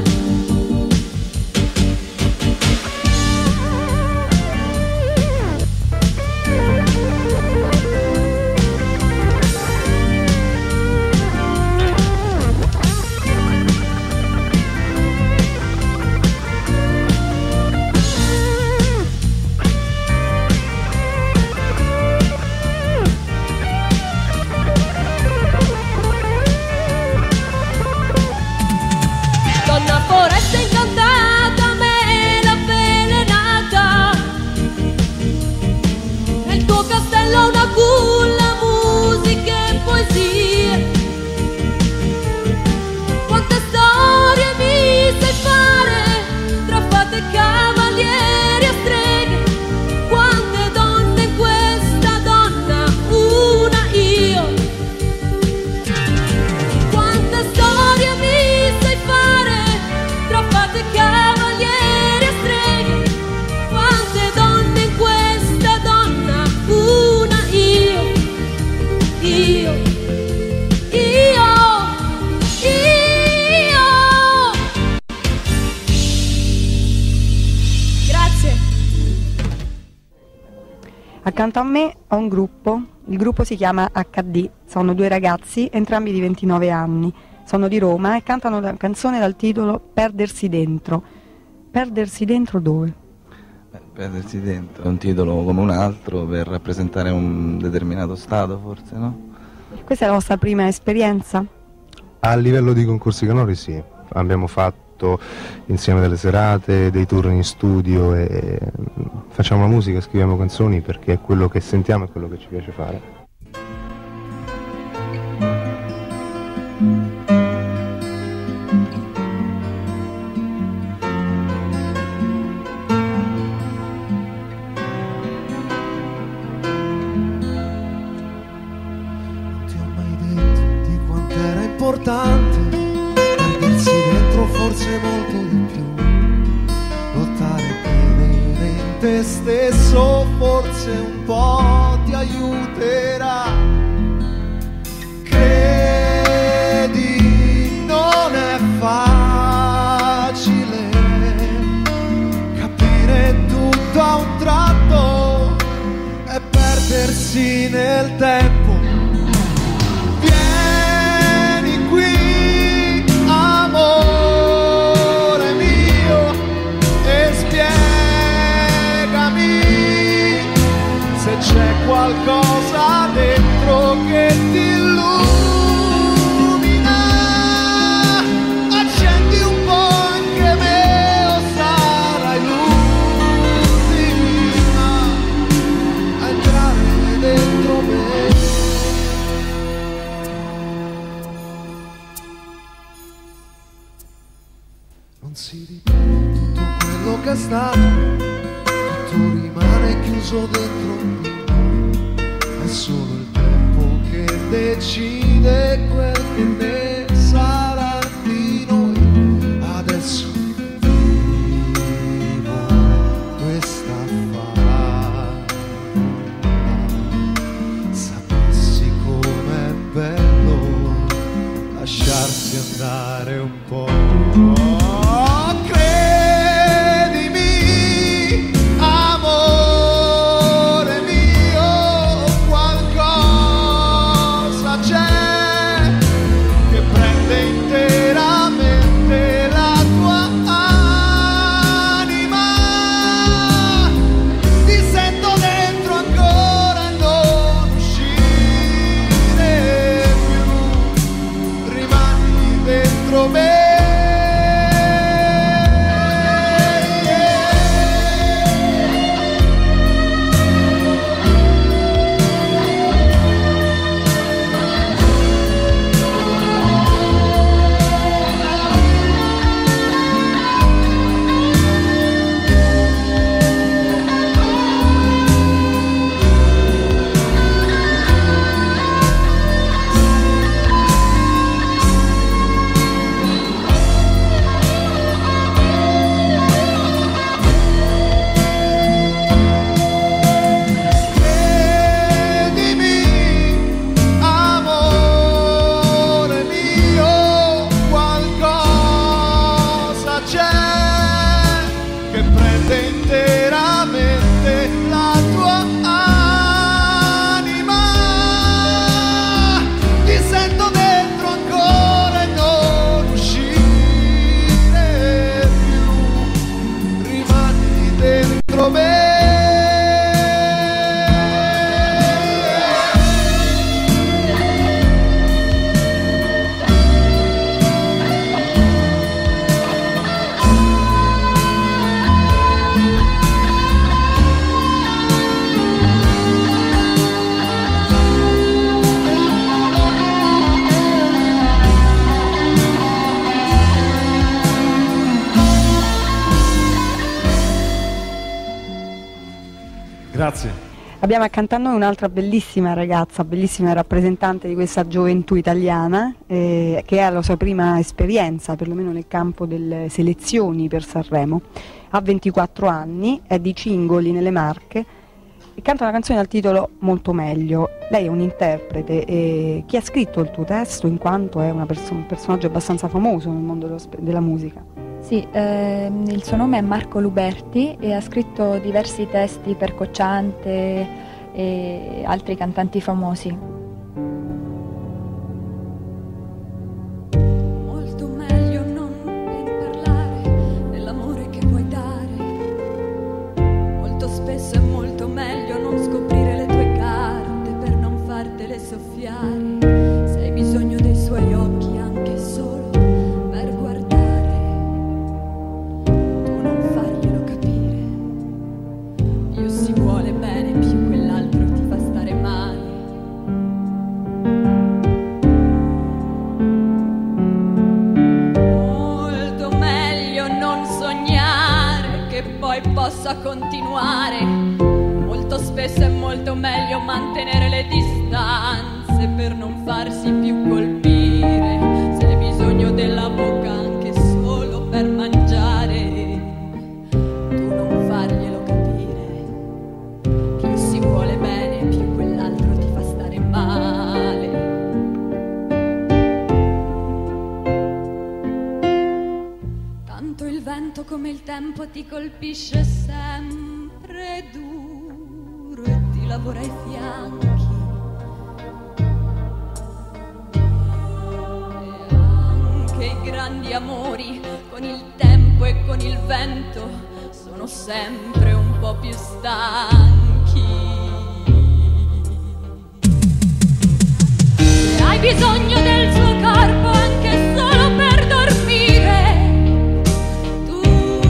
Accanto a me ho un gruppo, il gruppo si chiama HD, sono 2 ragazzi, entrambi di 29 anni, sono di Roma e cantano la canzone dal titolo Perdersi dentro. Perdersi dentro dove? Perdersi dentro è un titolo come un altro per rappresentare un determinato stato, forse, no? Questa è la vostra prima esperienza? A livello di concorsi canori sì, abbiamo fatto insieme delle serate, dei tour in studio e facciamo la musica, scriviamo canzoni perché è quello che sentiamo e quello che ci piace fare. Perdersi dentro forse molto di più, lottare e credere in te stesso forse un po' ti aiuterà. Credi, non è facile capire tutto a un tratto e perdersi nel tempo. Amore mio, e spiegami se c'è qualcosa dentro che ti illumina. Accendi un po' anche me o sarai l'ultima a entrare dentro me. Non si ripete tutto quello che è stato, tutto rimane chiuso dentro me. È solo il tempo che decide quel che ne sarà di noi. Adesso vivo questa favola, sapessi com'è bello lasciarsi andare un po'. Credimi, amore mio, qualcosa c'è che prende interamente la tua anima. Ti sento dentro ancora e non uscire più, rimani dentro me. Grazie. Abbiamo accanto a noi un'altra bellissima ragazza, bellissima rappresentante di questa gioventù italiana, che ha la sua prima esperienza, perlomeno nel campo delle selezioni per Sanremo. Ha 24 anni, è di Cingoli nelle Marche e canta una canzone dal titolo Molto meglio. Lei è un interprete e chi ha scritto il tuo testo in quanto è un personaggio abbastanza famoso nel mondo della musica? Sì, il suo nome è Marco Luberti e ha scritto diversi testi per Cocciante, e altri cantanti famosi. Molto meglio non parlare dell'amore che vuoi dare. Molto spesso è molto meglio non scoprire le tue carte per non fartele soffiare. Se hai bisogno dei suoi occhi anche solo per guardare, tu non farglielo capire. Più si vuole bene, più quell'altro ti fa stare male. Molto meglio non sognare che poi possa continuare. Molto spesso è molto meglio mantenere le distanze per non farsi più colpire. Se hai bisogno della bocca anche solo per mangiare, tu non farglielo capire. Più si vuole bene, più quell'altro ti fa stare male. Tanto il vento come il tempo ti colpisce sempre duro e ti lavora ai fianchi. E anche i grandi amori con il tempo e con il vento sono sempre un po' più stanchi. Se hai bisogno del suo corpo anche solo per dormire, tu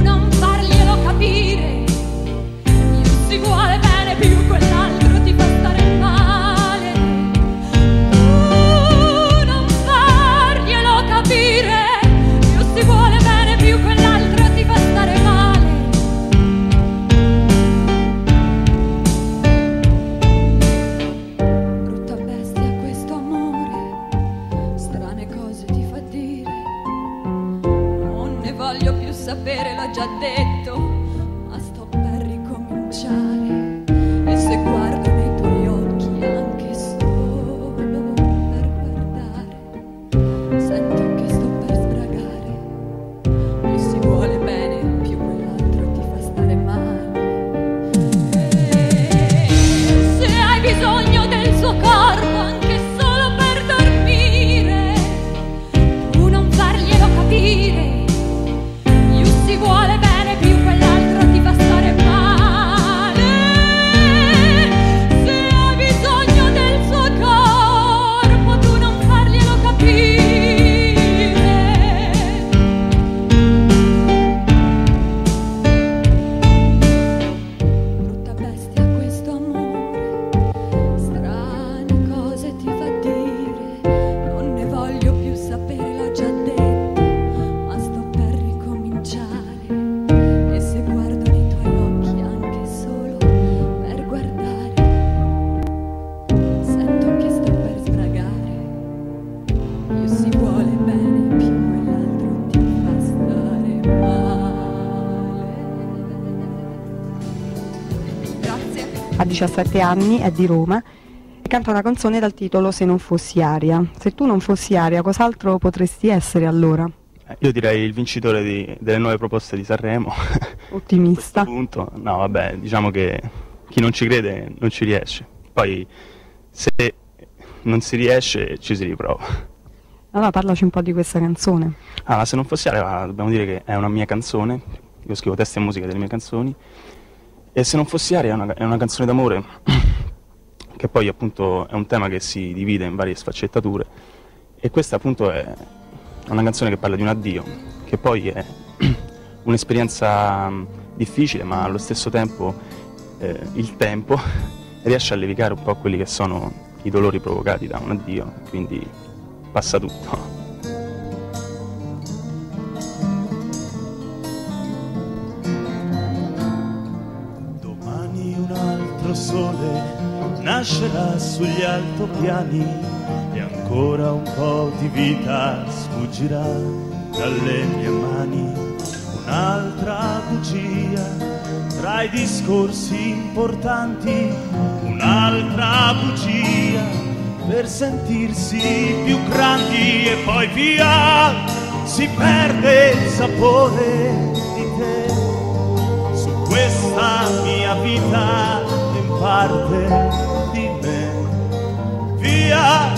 non farglielo capire. Più si vuole bene, più quell'altro ti fa stare male. Tu non farglielo capire. Più si vuole bene, più quell'altro ti fa stare male. Brutta bestia questo amore, strane cose ti fa dire. Non ne voglio più sapere, l'ho già detto, ma sto per ricominciare. E se guardo nei tuoi occhi anche solo per guardare, sento che sto per sbragare. Più si vuole bene, più quell'altro ti fa stare male. E se hai bisogno del suo corpo anche solo per dormire, tu non farglielo capire. Più si vuole bene, più quell'altro ti fa stare male. Se hai bisogno del suo corpo, tu non farglielo capire. Brutta bestia questo amore, strane cose ti fa dire. Non ne voglio più sapere, l'ho già detto, ma sto per ricominciare. E se guardo nei tuoi occhi anche solo per guardare, sento che sto per sbragare. Più si vuole bene, più quell'altro ti fa stare male. Grazie. Ha 17 anni, è di Roma e canta una canzone dal titolo Se non fossi aria. Se tu non fossi aria, cos'altro potresti essere allora? Io direi il vincitore delle nuove proposte di Sanremo. Ottimista. A questo punto, no, vabbè, diciamo che chi non ci crede non ci riesce. Poi se non si riesce ci si riprova. Allora parlaci un po' di questa canzone. Ah, se non fossi aria, dobbiamo dire che è una mia canzone. Io scrivo testi e musica delle mie canzoni. E se non fossi aria è una canzone d'amore che poi appunto è un tema che si divide in varie sfaccettature. E questa appunto è una canzone che parla di un addio, che poi è un'esperienza difficile, ma allo stesso tempo il tempo riesce a levicare un po' quelli che sono i dolori provocati da un addio, quindi passa tutto. Domani un altro sole nascerà sugli altopiani e ancora un po' di vita sfuggirà dalle mie mani. Un'altra bugia tra i discorsi importanti, un'altra bugia per sentirsi più grandi e poi via si perde il sapore di te su questa mia vita. parte di me. Via,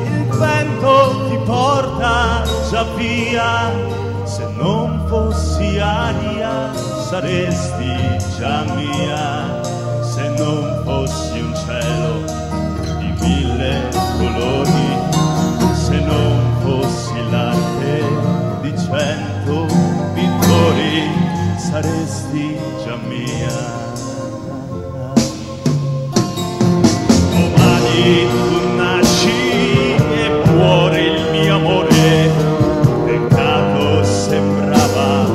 il vento ti porta già via, se non fossi aria saresti già mia, se non fossi un cielo di 1000 colori, se non fossi l'arte di 100 pittori saresti già mia. Domani tu nasci e muore il mio amore, peccato sembrava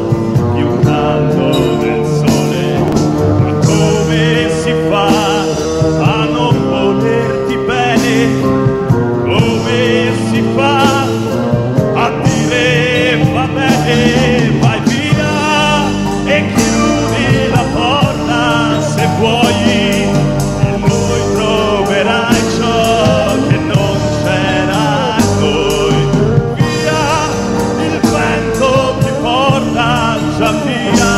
più caldo del sole, ma come si fa a non volerti bene? Come si fa a dire va bene, vai via e chiudi la porta se vuoi, e noi troverai ciò che non c'era in noi. Via, il vento ti porta già via,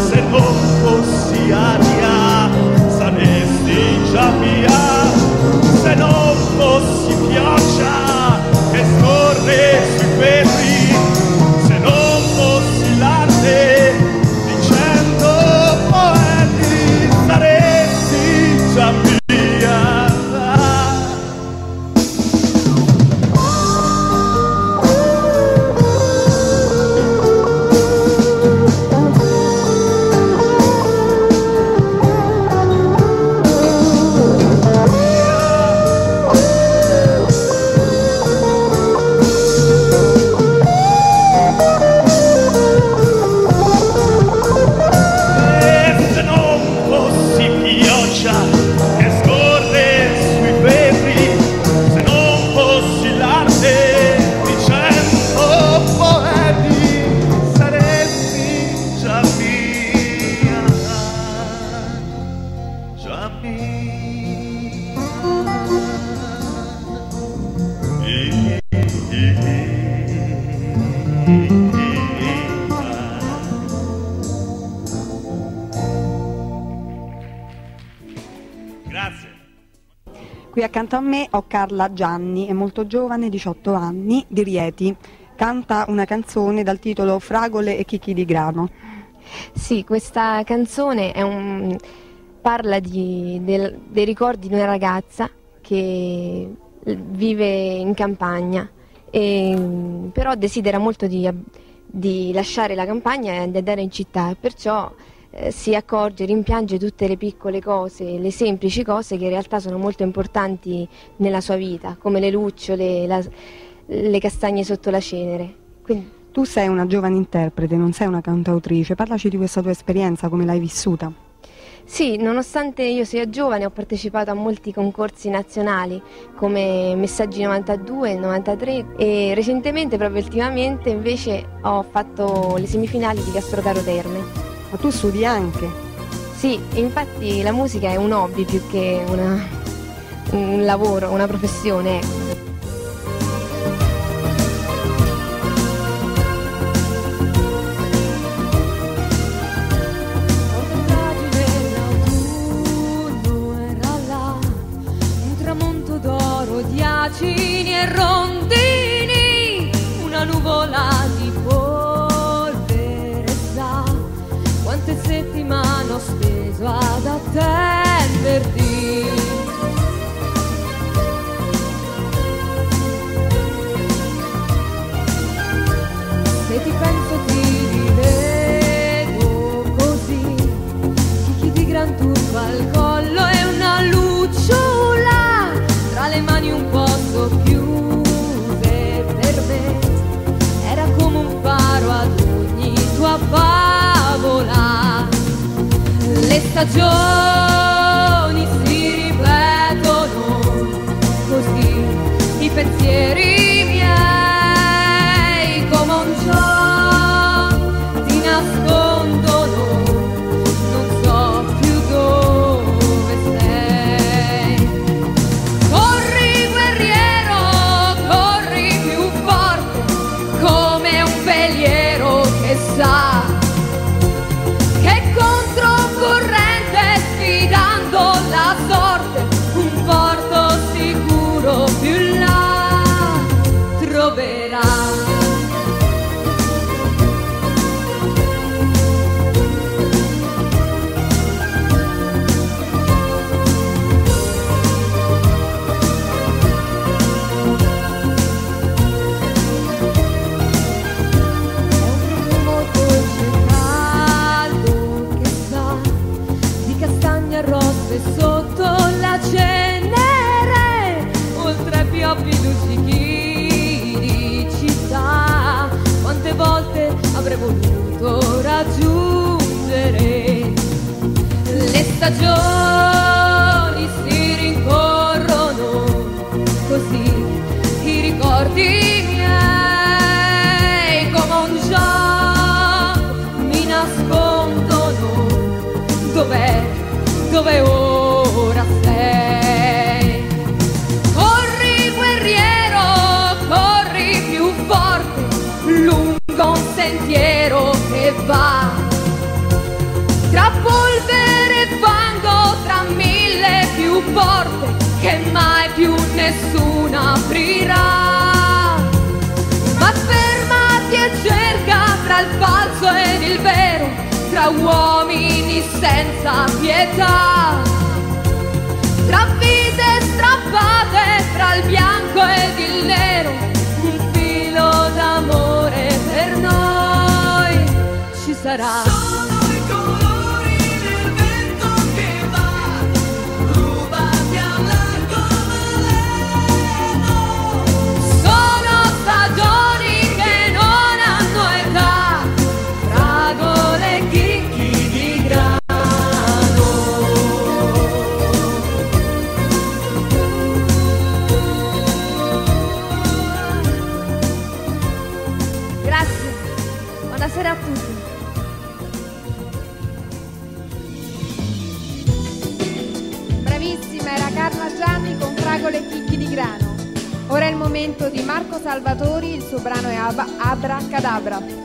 se non fossi aria saresti già via, se non fossi pioggia che scorre sui vetri, se non fossi l'arte di 100 poeti saresti già via. Se non fossi pioggia che scorre sui vetri, se non fossi l'arte di 100 poeti saresti già mia, già Grazie. Qui accanto a me ho Carla Gianni, è molto giovane, 18 anni, di Rieti. Canta una canzone dal titolo Fragole e chicchi di grano. Sì, questa canzone parla dei ricordi di una ragazza che vive in campagna, però desidera molto di lasciare la campagna e di andare in città, e perciò si accorge, rimpiange tutte le piccole cose, le semplici cose che in realtà sono molto importanti nella sua vita, come le lucciole, le castagne sotto la cenere. Quindi, tu sei una giovane interprete, non sei una cantautrice, parlaci di questa tua esperienza, come l'hai vissuta? Sì, nonostante io sia giovane ho partecipato a molti concorsi nazionali come Messaggi 92 e 93 e recentemente, proprio ultimamente, invece ho fatto le semifinali di Castrocaro Terme. Ma tu studi anche? Sì, infatti la musica è un hobby più che un lavoro, una professione, ecco. Acini e rondini, una nuvola di polvere, sa quante settimane ho speso ad attenderti. Se ti penso ti rivedo così, chicchi di gran turco al collo e una lucciola tra le mani un po' socchiuse per me, era come un faro ad ogni tua favola. Le stagioni si ripetono così, i pensieri miei come un gioco ti nascondono, non so più dove sei. Corri guerriero, corri più forte, come un veliero che sa che controcorrente troverà. Rosse sotto la cenere, oltre pioppi luccichi di città. Quante volte avrei voluto raggiungere? Le stagioni si rincorrono così, i ricordi miei come un gioco mi nascondono. Dov'è? Dove ora sei? Corri guerriero, corri più forte, lungo un sentiero che va tra polvere e fango, tra mille più porte che mai più nessuna aprirà. Ma fermati e cerca tra il falso ed il vero, tra uomini senza pietà, tra vite strappate, tra il bianco ed il nero, un filo d'amore per noi ci sarà. Sono i colori del vento che va, rubati all'arcobaleno. Sono stagioni che non hanno età, fragole chicchi di grano. Grazie, buonasera a tutti. Bravissima, era Carla Gianni con Fragole e chicchi di grano. Ora è il momento di Marco Salvatori, il suo brano è Abracadabra.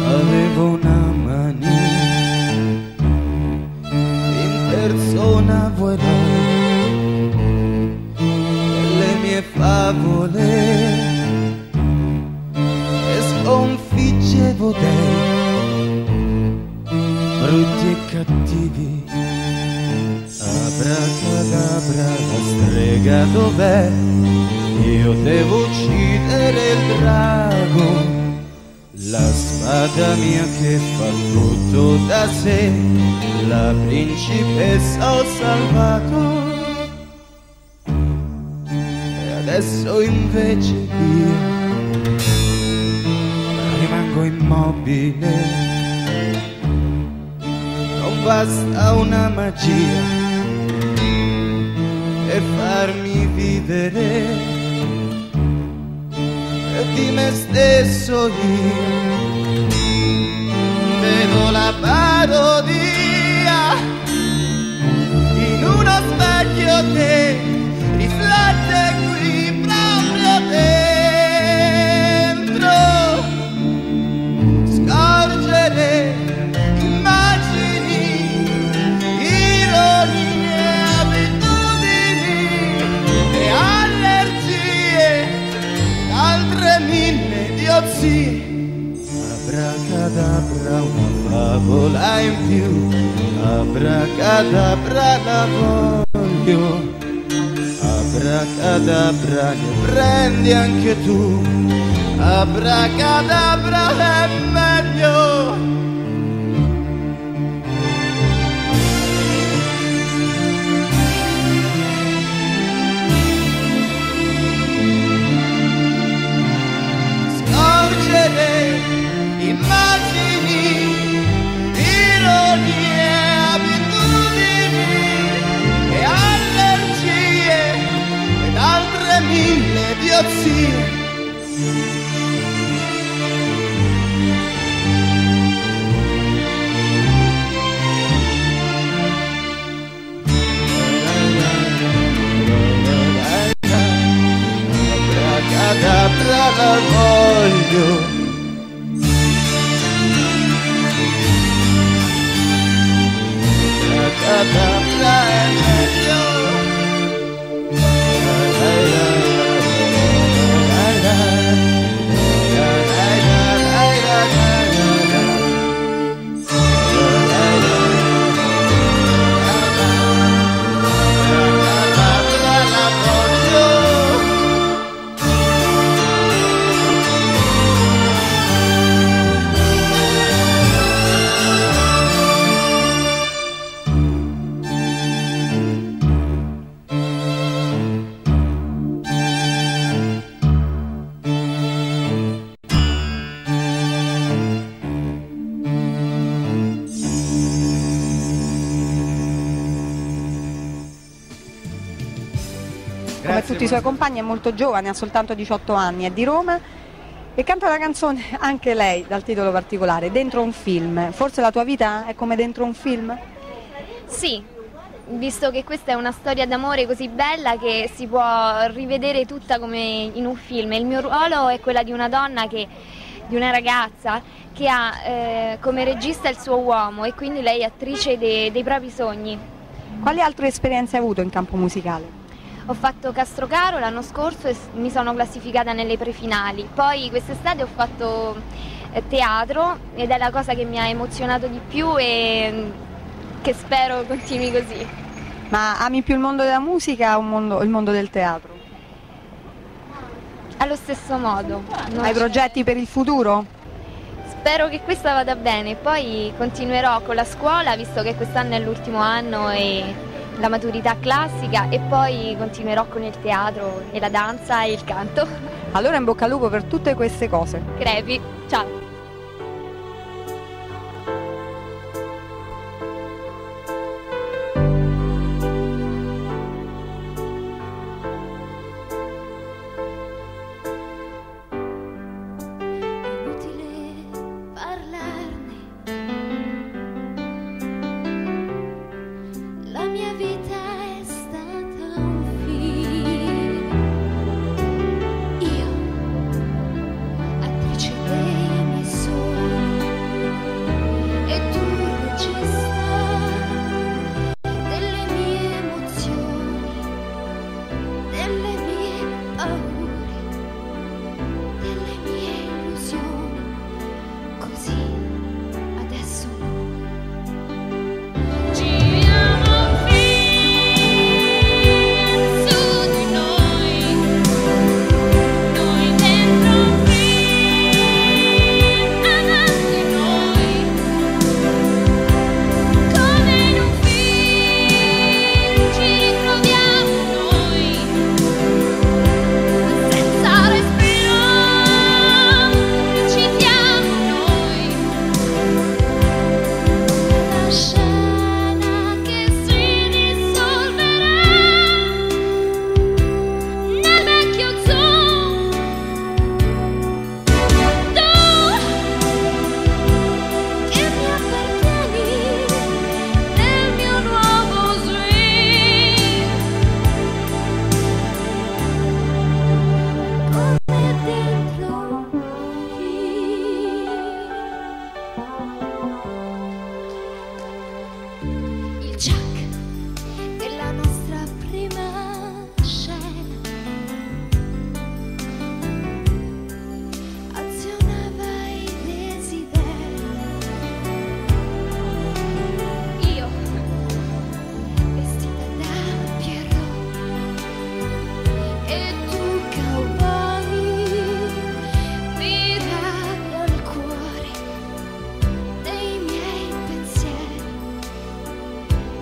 Avevo una mania in persona, vuoi delle mie favole e sconfiggevo dei brutti e cattivi. Abracadabra, la strega dov'è? Io devo uccidere il drago, la spada mia che fa tutto da sé, la principessa ho salvato. E adesso invece io rimango immobile. Non basta una magia per farmi vivere. Di me stesso io vedo la parodia in uno specchio che riflette qui proprio dentro. Scorgere immagini, ironie, abitudini e allergie, altre mille idiozie. Abracadabra, una favola in più, abracadabra la voglio, abracadabra ne prendi anche tu, abracadabra è meglio. Immagini, ironie, abitudini e allergie ed altre mille idiozie. Come tutti i suoi compagni è molto giovane, ha soltanto 18 anni, è di Roma e canta una canzone anche lei dal titolo particolare, Dentro un film. Forse la tua vita è come dentro un film? Sì, visto che questa è una storia d'amore così bella che si può rivedere tutta come in un film. Il mio ruolo è quella di una donna di una ragazza che ha come regista il suo uomo e quindi lei è attrice dei propri sogni. Quali altre esperienze hai avuto in campo musicale? Ho fatto Castrocaro l'anno scorso e mi sono classificata nelle prefinali. Poi quest'estate ho fatto teatro ed è la cosa che mi ha emozionato di più e che spero continui così. Ma ami più il mondo della musica o il mondo del teatro? Allo stesso modo. Hai progetti per il futuro? Spero che questa vada bene, poi continuerò con la scuola visto che quest'anno è l'ultimo anno e la maturità classica e poi continuerò con il teatro e la danza e il canto. Allora in bocca al lupo per tutte queste cose. Crepi, ciao!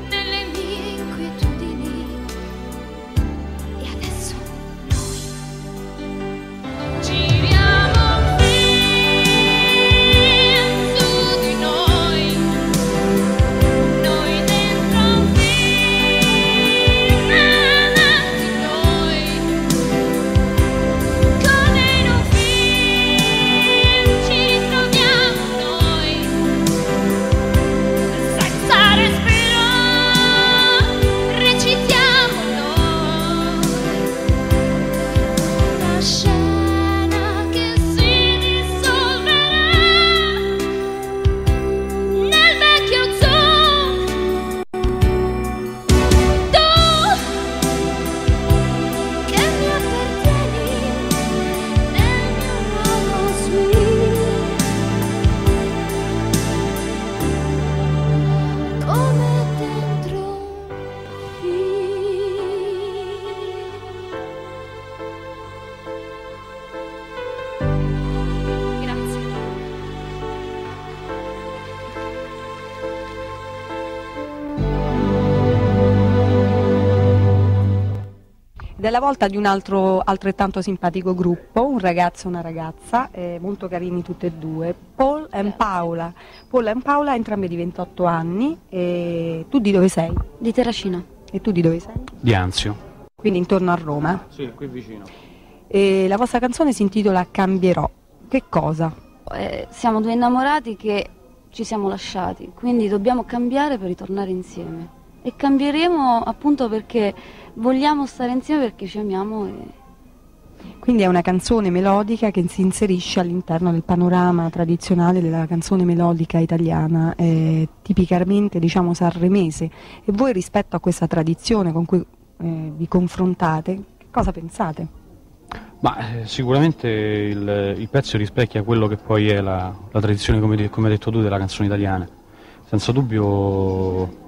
Nelle Della volta di un altro altrettanto simpatico gruppo, un ragazzo e una ragazza, molto carini tutti e due, Paul e Paola. Paul e Paola, entrambi di 28 anni. E tu di dove sei? Di Terracina. E tu di dove sei? Di Anzio. Quindi intorno a Roma. Sì, qui vicino. E la vostra canzone si intitola Cambierò. Che cosa? Siamo due innamorati che ci siamo lasciati, quindi dobbiamo cambiare per ritornare insieme. E cambieremo appunto perché vogliamo stare insieme, perché ci amiamo. Quindi è una canzone melodica che si inserisce all'interno del panorama tradizionale della canzone melodica italiana, tipicamente diciamo sanremese. E voi rispetto a questa tradizione con cui vi confrontate, che cosa pensate? Ma sicuramente il pezzo rispecchia quello che poi è la tradizione, come hai detto tu, della canzone italiana. Senza dubbio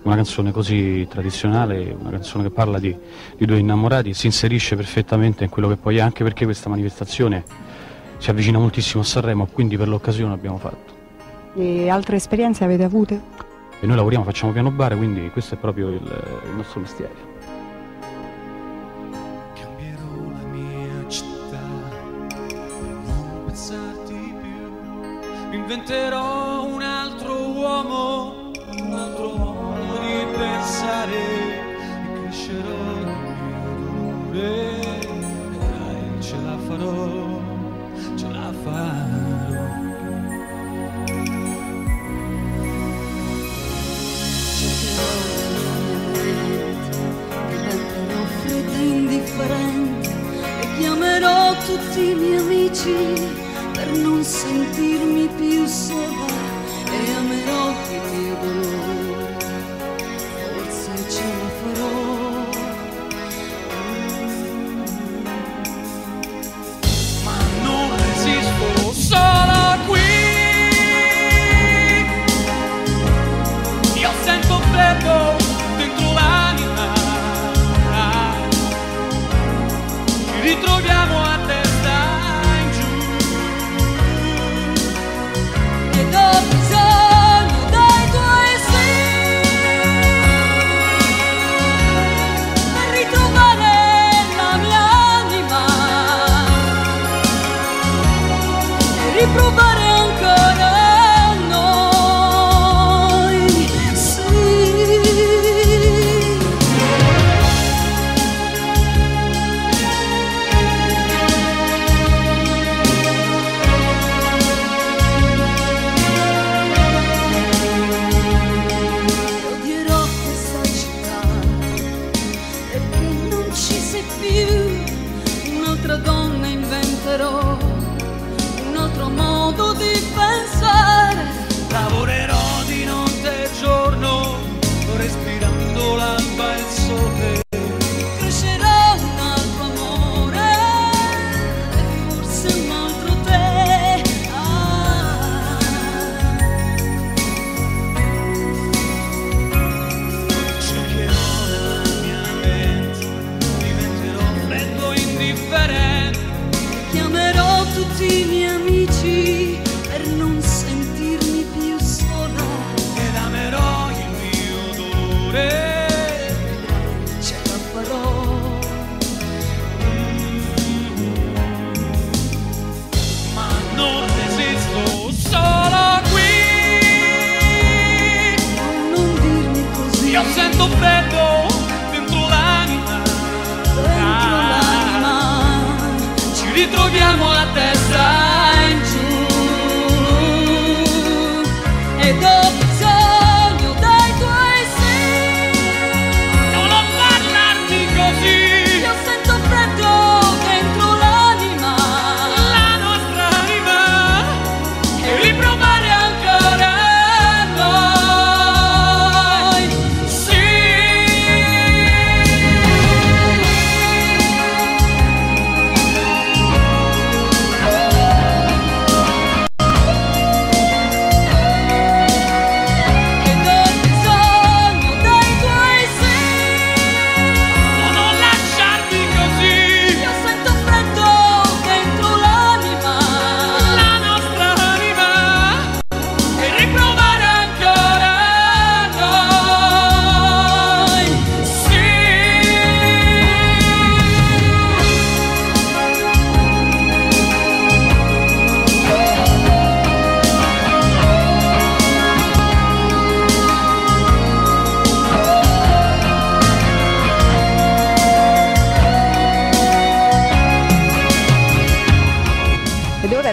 una canzone così tradizionale, una canzone che parla di due innamorati, si inserisce perfettamente in quello che poi è, anche perché questa manifestazione si avvicina moltissimo a Sanremo, quindi per l'occasione l'abbiamo fatto. E altre esperienze avete avute? E noi lavoriamo, facciamo piano bar, quindi questo è proprio il nostro mestiere. Cambierò la mia città, non pensarti più, inventerò un altro uomo di pensare, e crescerò nel mio dolore, e dai, ce la farò, ce la farò. Diventerò fredda e indifferente e chiamerò tutti i miei amici per non sentirmi più sola, e amerò il mio dolore, forse ce la farò. Ma non resisto solo qui, io sento freddo dentro l'anima, ci ritroviamo a testa in giù, ed ho bisogno dei tuoi sì per ritrovare la mia anima e riprovare ancora noi, sì. Odierò questa città perché non ci sei più, un'altra donna inventerò, un altro modo di pensare. lavorerò di notte e giorno, respirando l'alba e il sole. Crescerò un altro amore e forse un altro te. Cercherò nella mia mente, diventerò freddo e indifferente, Chiamerò tutti i miei amici per non sentirmi più sola, ed amerò il mio dolore, ce la farò. ma non resisto solo qui. Non dirmi così, Io sento freddo dentro l'anima, ci ritroviamo a testa in giù, ed ho bisogno dei tuoi sì. non parlarti così, Io sento freddo dentro l'anima, la nostra anima, e riprovare ancora noi, sì.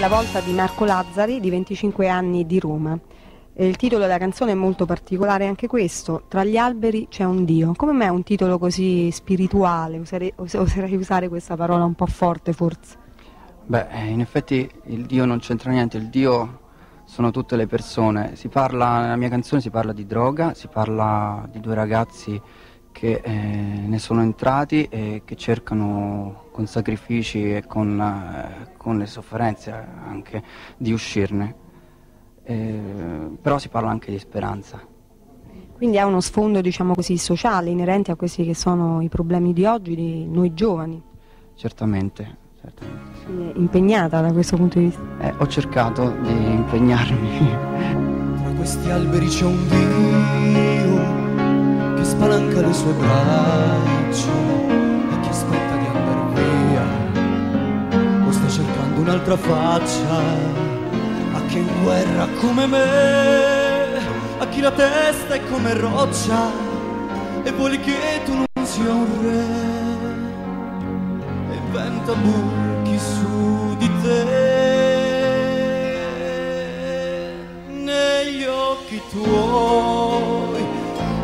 la volta di Marco Lazzari, di 25 anni, di Roma. Il titolo della canzone è molto particolare anche questo, Tra gli alberi c'è un Dio. Come mai un titolo così spirituale? Oserei usare questa parola un po' forte forse. Beh, in effetti il Dio non c'entra niente, il Dio sono tutte le persone. Nella mia canzone si parla di droga, si parla di due ragazzi che ne sono entrati e che cercano con sacrifici e con le sofferenze anche di uscirne. Però si parla anche di speranza. Quindi ha uno sfondo, diciamo così, sociale, inerente a questi che sono i problemi di oggi, di noi giovani. Certamente. Quindi è impegnata da questo punto di vista. Ho cercato di impegnarmi. Tra questi alberi c'è un Dio che spalanca le sue braccia e che aspetta di andare via, o sta cercando un'altra faccia. Che in guerra come me, a chi la testa è come roccia e vuole che tu non sia un re, e il vento buchi su di te. Negli occhi tuoi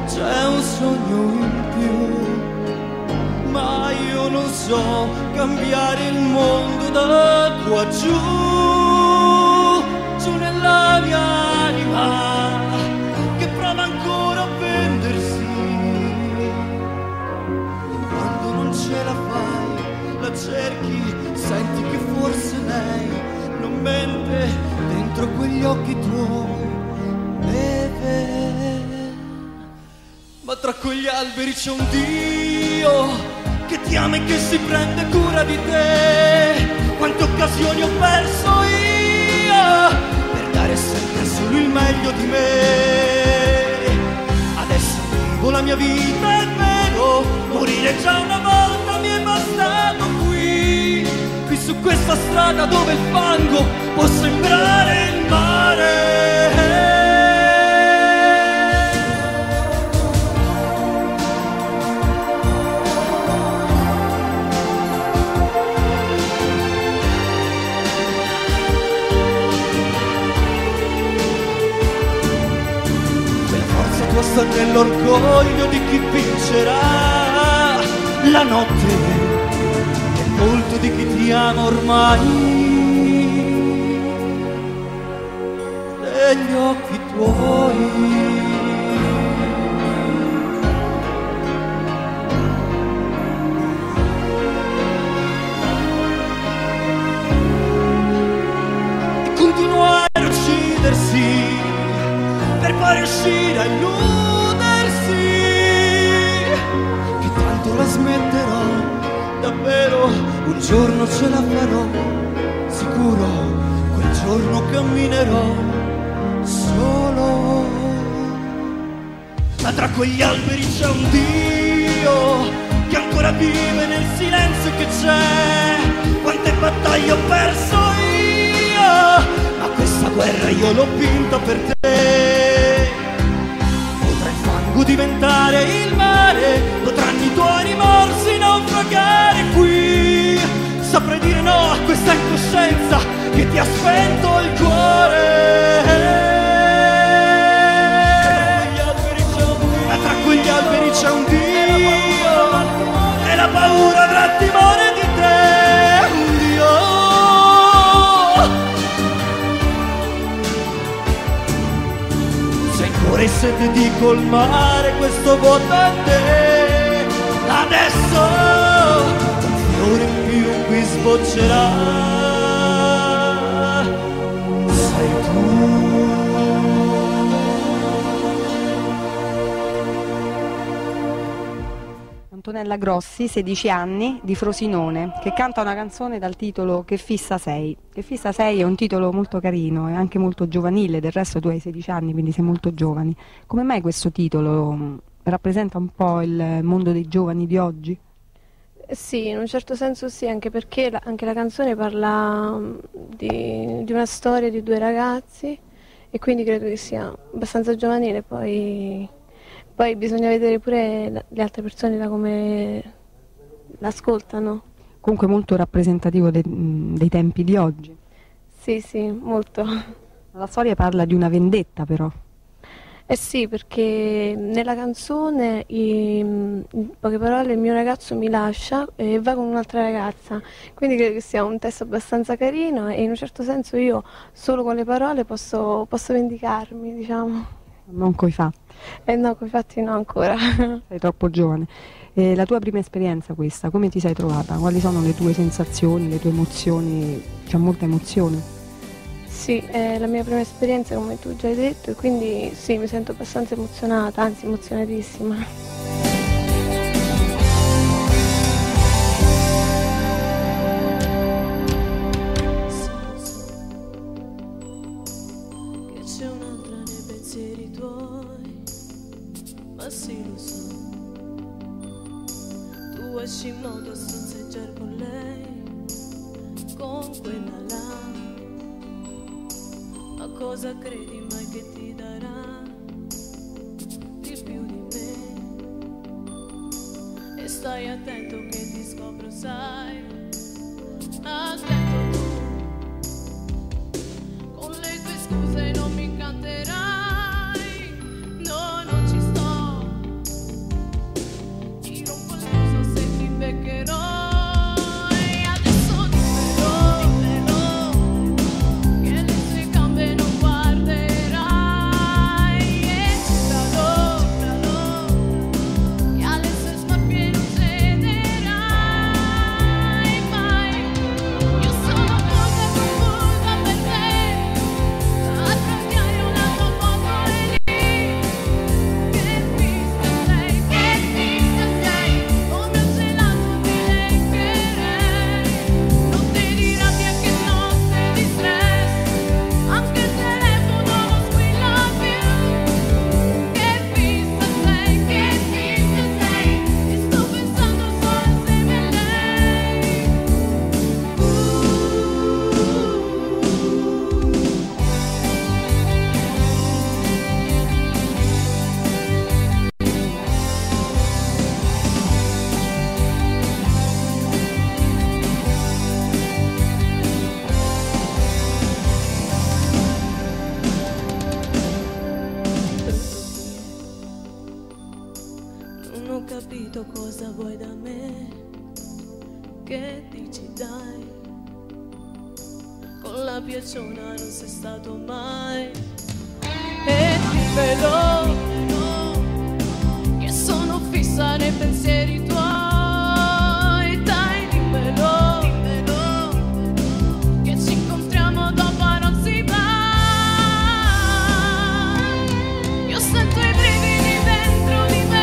c'è un sogno in più, ma io non so cambiare il mondo da qua giù nella mia anima che prova ancora a vendersi. Quando non ce la fai, la cerchi, senti che forse lei non mente dentro quegli occhi tuoi. Ma tra quegli alberi c'è un Dio che ti ama e che si prende cura di te. Quante occasioni ho perso io per dare sempre solo il meglio di me. Adesso vivo la mia vita, è vero, morire già una volta mi è bastato qui su questa strada dove il fango può sembrare il mare. Sta nell'orgoglio di chi vincerà la notte, nel volto di chi ti ama ormai, negli occhi tuoi. E continuare a uccidersi per poi riuscire a illudersi che tanto la smetterò, davvero un giorno ce la farò, sicuro quel giorno camminerò solo. Ma tra quegli alberi c'è un Dio che ancora vive nel silenzio che c'è. Quante battaglie ho perso io, ma questa guerra io l'ho vinta per te. Diventare il mare, potranno i tuoi rimorsi naufragare qui. Saprai dire no a questa incoscienza che ti ha spento il cuore. Ma tra quegli alberi c'è un Dio e la paura avrà timore di te. Un Dio e sete di colmare questo vuoto a te. Adesso un fiore in più qui sboccerà. Sei tu. Antonella Grossi, 16 anni, di Frosinone, che canta una canzone dal titolo Che fissa sei. Che fissa sei è un titolo molto carino e anche molto giovanile, del resto tu hai 16 anni, quindi sei molto giovane. Come mai questo titolo rappresenta un po' il mondo dei giovani di oggi? Sì, in un certo senso sì, anche perché anche la canzone parla di una storia di due ragazzi e quindi credo che sia abbastanza giovanile. Poi bisogna vedere pure le altre persone da come l'ascoltano. Comunque molto rappresentativo dei tempi di oggi. Sì, sì, molto. La storia parla di una vendetta però. Eh sì, perché nella canzone, in poche parole, il mio ragazzo mi lascia e va con un'altra ragazza, quindi credo che sia un testo abbastanza carino e in un certo senso io solo con le parole posso vendicarmi, diciamo. Non coi fatti. No, coi fatti no ancora. Sei troppo giovane. La tua prima esperienza questa, come ti sei trovata? Quali sono le tue sensazioni, le tue emozioni? C'è molta emozione? Sì, è la mia prima esperienza come tu già hai detto e quindi sì, mi sento abbastanza emozionata, anzi emozionatissima. Che c'è un'altra nei pensieri tuoi, ma sì lo so. Tu esci in modo a stonzeggiare con lei, con quella là. Ma cosa credi mai che ti darà di più di me? E stai attento che ti scopro, sai, attento tu, con le tue scuse non mi incanterai, no, non ci sto, ti rompo il muso se ti beccherò. Cosa vuoi da me? Che dici dai? Con la piacciona non sei stato mai. E dimmelo che sono fissa nei pensieri tuoi. Dai, dimmelo che ci incontriamo dopo non si va. Io sento i brividi dentro di me.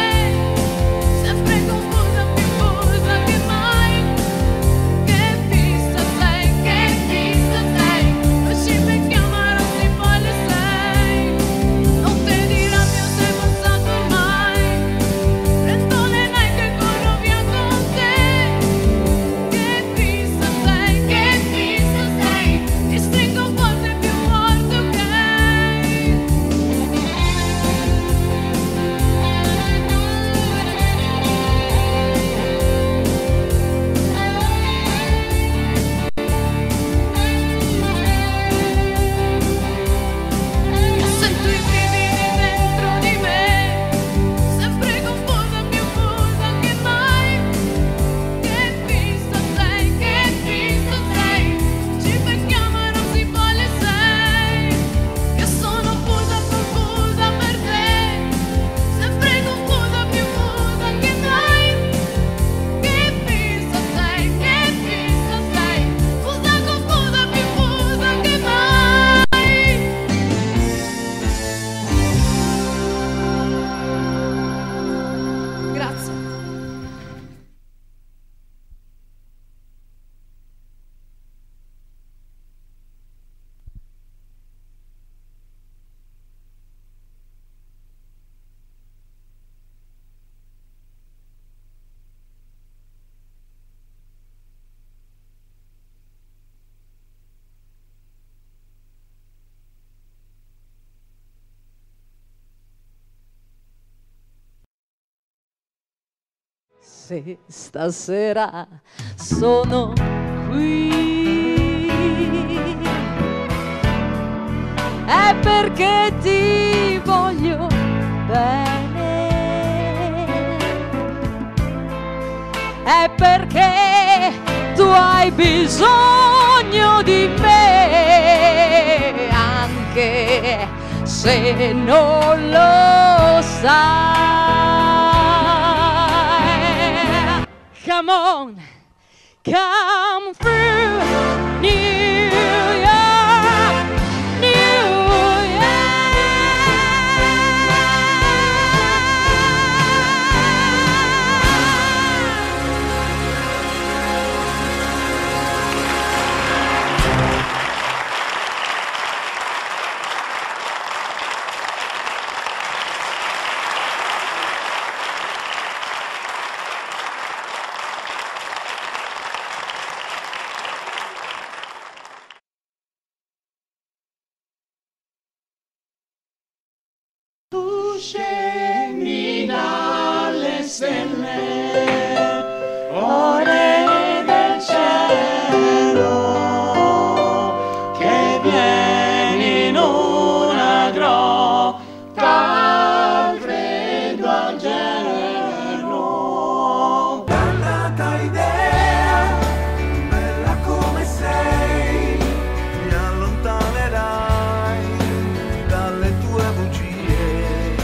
Se stasera sono qui perché ti voglio bene, è perché tu hai bisogno di me, anche se non lo sai. Come on, come through New York, New York. Tu scendi dalle stelle, ore del cielo, che vieni in una grotta al freddo al giorno. Dannata idea, bella come sei, mi allontanerai dalle tue bugie.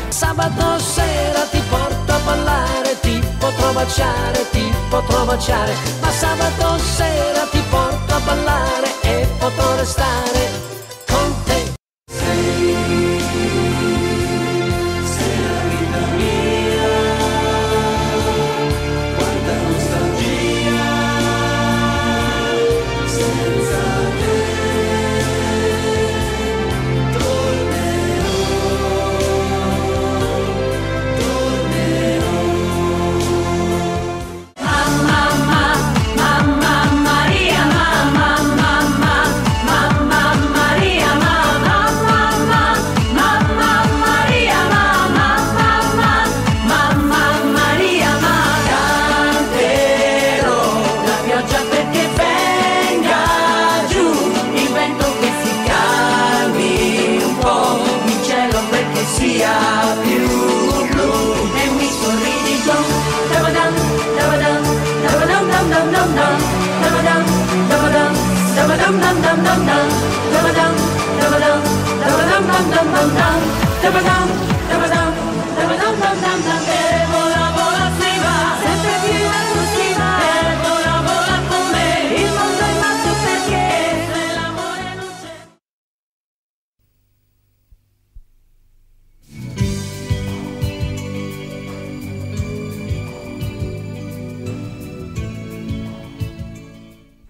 Sabato sera ti porto a ballare, ti potrò baciare, ma sabato sera ti porto a ballare e potrò restare con te. Sei la vita mia, quanta nostalgia, senza te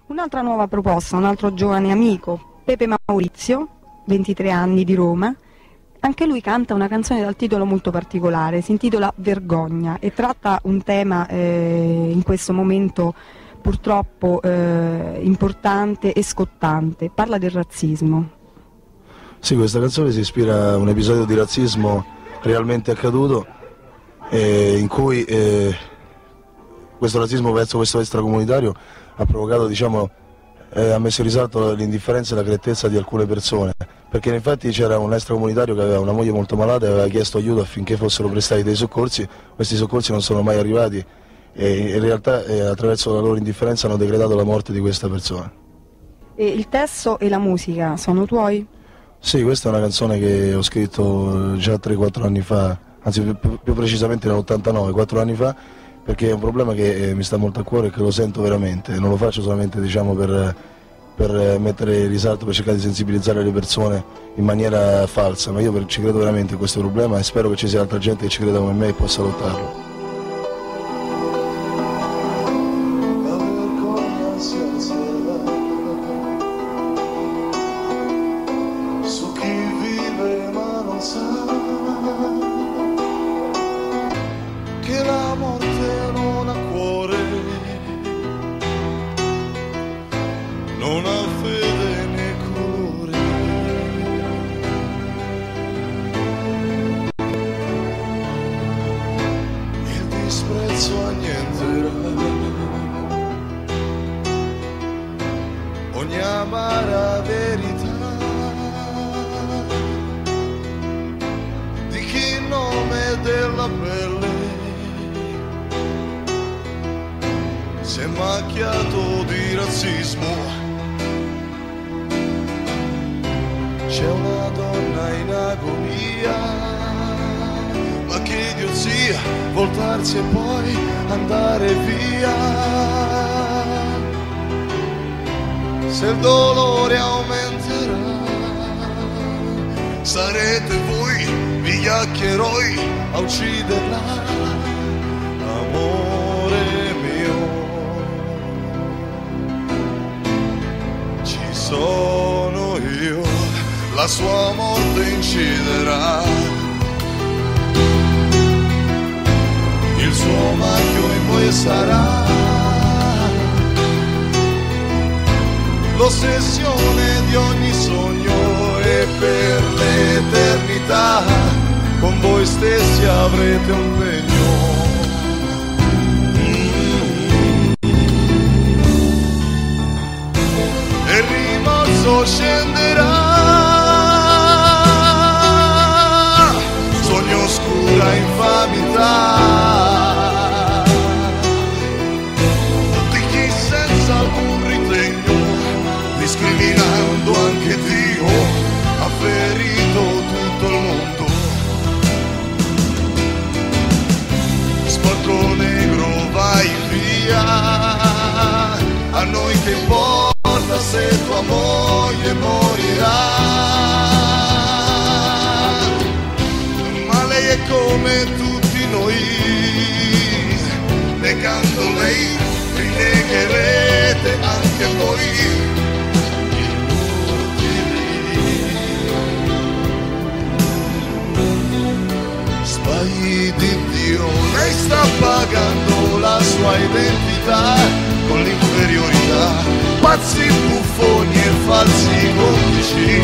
Un'altra nuova proposta, un altro giovane amico, Pepe Maurizio, 23 anni, di Roma. Anche lui canta una canzone dal titolo molto particolare, si intitola Vergogna e tratta un tema in questo momento purtroppo importante e scottante, parla del razzismo. Sì, questa canzone si ispira a un episodio di razzismo realmente accaduto in cui questo razzismo verso questo extracomunitario ha provocato, diciamo, ha messo in risalto l'indifferenza e la grettezza di alcune persone, perché infatti c'era un extracomunitario che aveva una moglie molto malata e aveva chiesto aiuto affinché fossero prestati dei soccorsi. Questi soccorsi non sono mai arrivati e in realtà attraverso la loro indifferenza hanno decretato la morte di questa persona. E il testo e la musica sono tuoi? Sì, questa è una canzone che ho scritto già 3-4 anni fa, anzi più precisamente nell'89, 4 anni fa, perché è un problema che mi sta molto a cuore e che lo sento veramente. Non lo faccio solamente, diciamo, per mettere in risalto, per cercare di sensibilizzare le persone in maniera falsa, ma io ci credo veramente in questo problema e spero che ci sia altra gente che ci creda come me e possa lottarlo. Su chi vive ma non sa che la morte non ha cuore, non ha fede né colore. Il disprezzo annienterà ogni amara verità tua pelle si è macchiato di razzismo. C'è una donna in agonia, ma che idiozia, voltarsi e poi andare via. Se il dolore aumenterà, sarete voi, vigliacchi a ucciderla, amore mio. Ci sono io, la sua morte inciderà, il suo marchio in voi sarà l'ossessione di ogni sogno, e per l'eternità con voi stessi avrete un pegno. E il rimorso scenderà, sogno oscura infamità di chi senza alcun ritegno, discriminando anche Dio, ha ferito tutto il mondo. Sporco negro vai via, a noi che importa se tua moglie morirà, ma lei è come tutti noi, negando lei rinnegherete anche voi. Sbagli di Dio, lei sta pagando la sua identità con l'inferiorità, pazzi, buffoni e falsi complici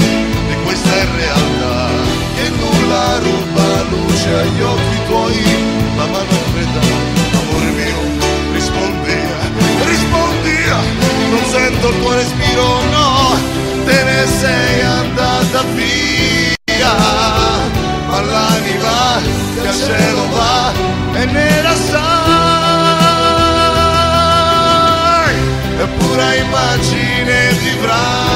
di questa è realtà, che nulla ruba luce agli occhi tuoi, la mano fredda, amore mio, rispondia, non sento il tuo respiro, no, te ne sei andata via, ma l'anima che al cielo va è nera, sai, è pura immagine vivrà,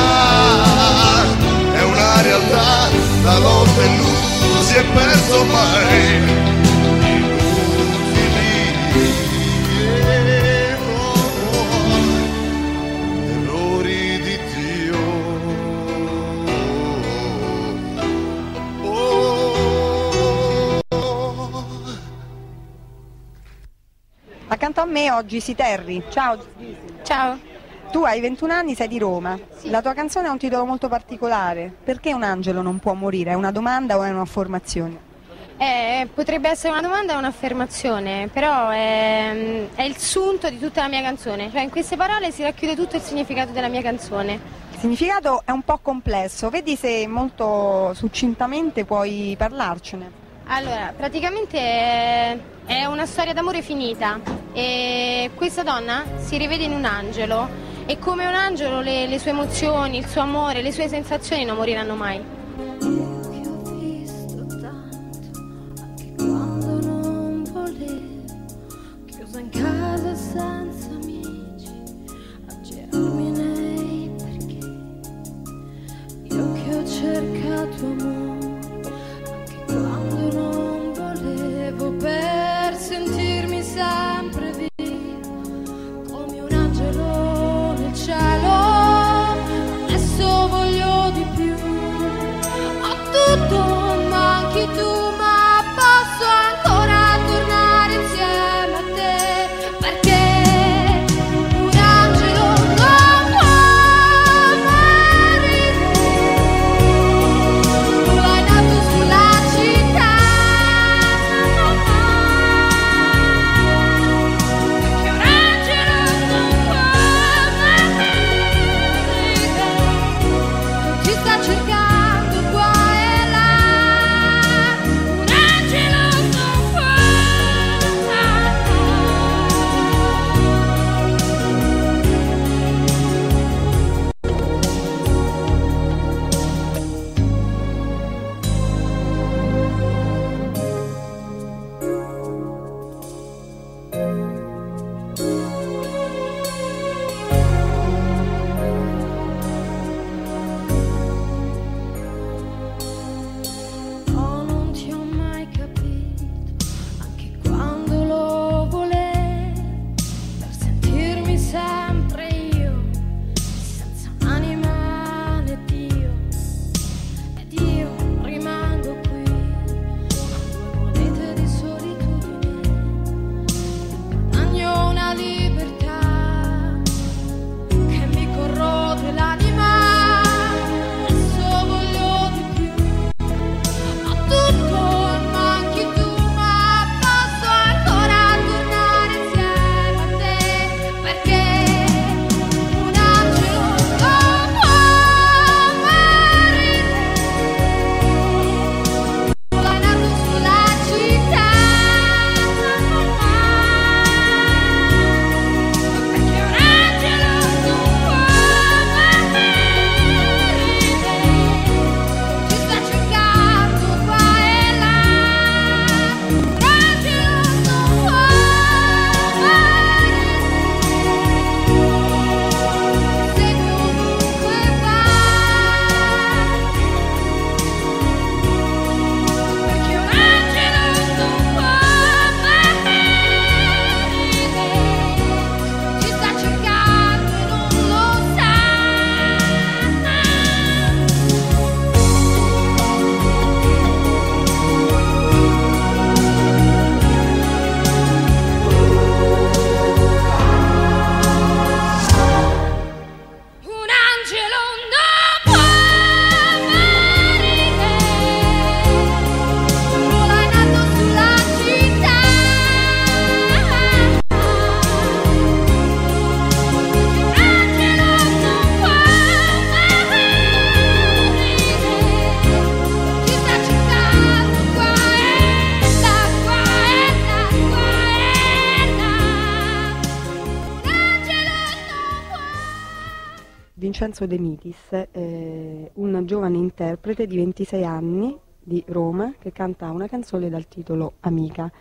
è una realtà, la lotta è illusi e perso mai. Accanto a me oggi Terry. Ciao. Ciao. Tu hai 21 anni, sei di Roma. Sì. La tua canzone ha un titolo molto particolare. Perché un angelo non può morire? È una domanda o è un'affermazione? Potrebbe essere una domanda o un'affermazione, però è il sunto di tutta la mia canzone. Cioè in queste parole si racchiude tutto il significato della mia canzone. Il significato è un po' complesso. Vedi se molto succintamente puoi parlarcene. Allora, praticamente è una storia d'amore finita e questa donna si rivede in un angelo e come un angelo le sue emozioni, il suo amore, le sue sensazioni non moriranno mai. Quando non volevo, chiusa in casa senza amici, a girarmi nei perché, io che ho cercato amore, anche quando non volevo, per sentirmi sempre viva, come un angelo nel cielo, adesso voglio di più, ho tutto ma anche tu. Posso ancora tornare insieme a te, perché un angelo non può morire, un Vincenzo De Mitis, un giovane interprete di 26 anni di Roma che canta una canzone dal titolo Amica.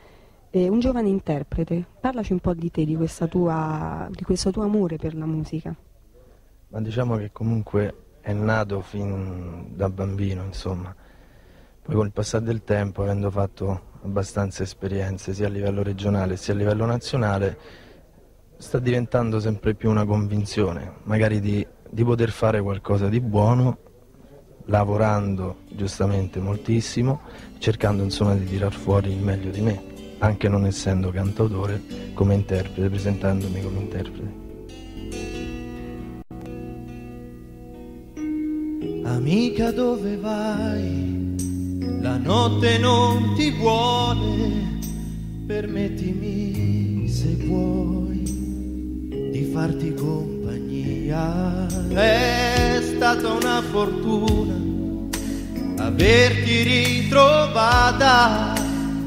Un giovane interprete, parlaci un po' di te, di questo tuo amore per la musica. Ma diciamo che comunque è nato fin da bambino, insomma. Poi con il passare del tempo, avendo fatto abbastanza esperienze sia a livello regionale sia a livello nazionale, sta diventando sempre più una convinzione, magari di poter fare qualcosa di buono, lavorando giustamente moltissimo, cercando insomma di tirar fuori il meglio di me, anche non essendo cantautore, come interprete, presentandomi come interprete. Amica, dove vai? La notte non ti vuole, permettimi se vuoi di farti compagnia. È stata una fortuna averti ritrovata,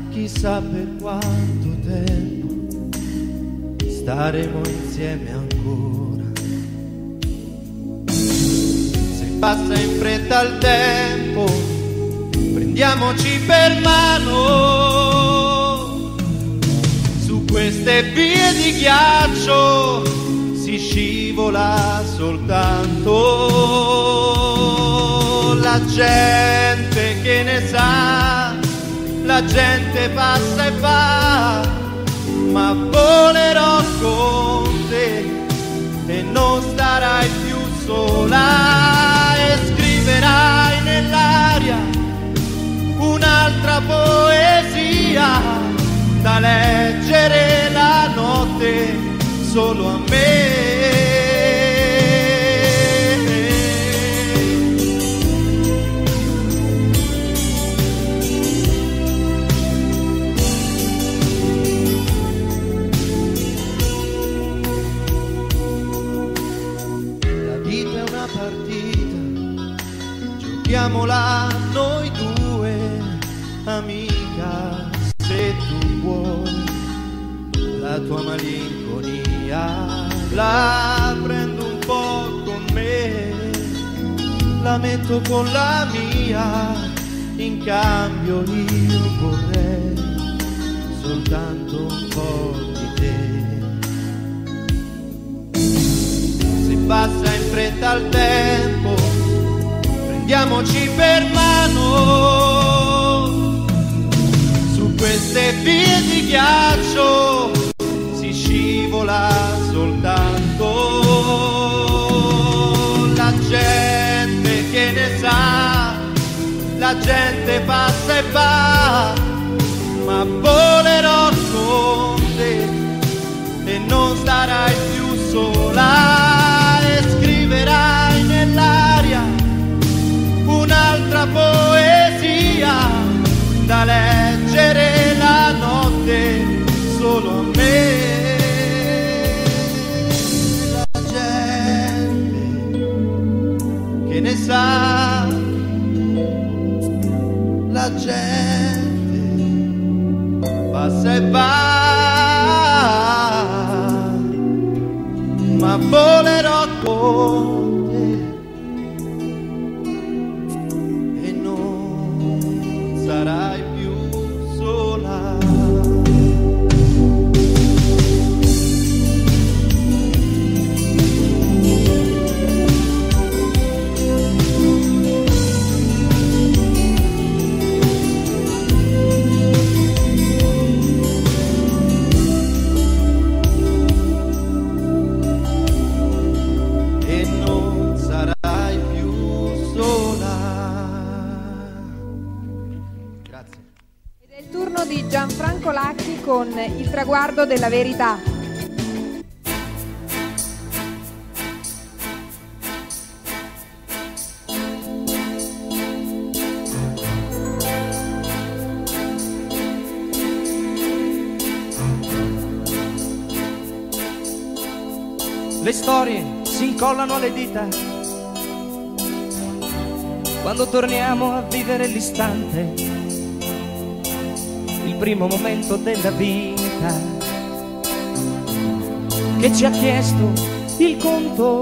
chissà per quanto tempo staremo insieme ancora. Se passa in fretta il tempo, prendiamoci per mano, su queste vie di ghiaccio si scivola soltanto. La gente che ne sa, la gente passa e va, ma volerò con te e non starai più sola, e scriverai nell'aria un'altra poesia da leggere la notte solo a me. La vita è una partita, giochiamola noi due, amica, se tu vuoi. La tua malinconia la prendo un po' con me, la metto con la mia, in cambio io vorrei soltanto un po' di te. al tempo, prendiamoci per mano. Su queste vie di ghiaccio si scivola soltanto. La gente che ne sa, la gente passa e va, ma volerò con te e non starai più sola, e scriverai nell'aria un'altra poesia da leggere la notte solo a me. La gente che ne sa, la gente passa e va, ma volerò con te e non sarai più sola. Di Gianfranco Lacchi con Il traguardo della verità. Le storie si incollano alle dita quando torniamo a vivere l'istante, il primo momento della vita che ci ha chiesto il conto,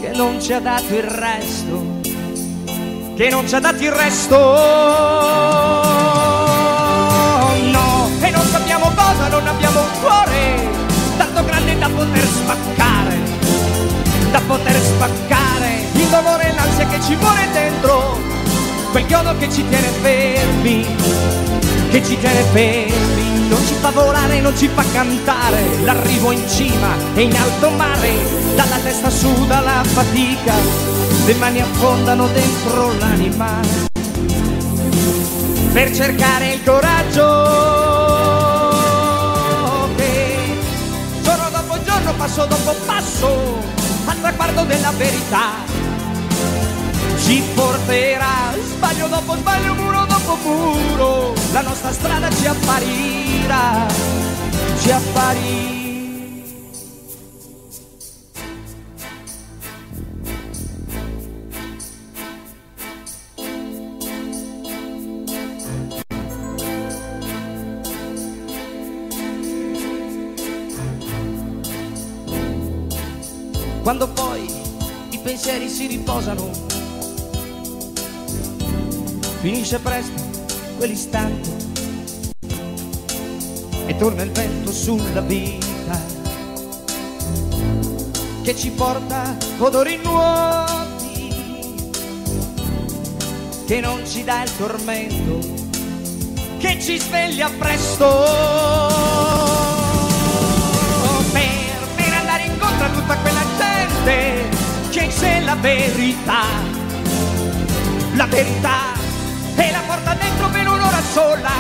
che non ci ha dato il resto, che non ci ha dato il resto. No, e non sappiamo cosa, non abbiamo un cuore tanto grande da poter spaccare, da poter spaccare il dolore e l'ansia che ci vuole dentro, quel chiodo che ci tiene fermi, che ci tiene fermi, non ci fa volare, non ci fa cantare, l'arrivo in cima e in alto mare, dalla testa su, dalla fatica, le mani affondano dentro l'anima, per cercare il coraggio che giorno dopo giorno, passo dopo passo, al traguardo della verità ci porterà, sbaglio dopo sbaglio, muro dopo muro, la nostra strada ci apparirà, ci apparirà. Quando poi i pensieri si riposano, finisce presto quell'istante e torna il vento sulla vita che ci porta odori nuovi, che non ci dà il tormento, che ci sveglia presto per andare incontro a tutta quella gente che c'è la verità e la porta dentro per un'ora sola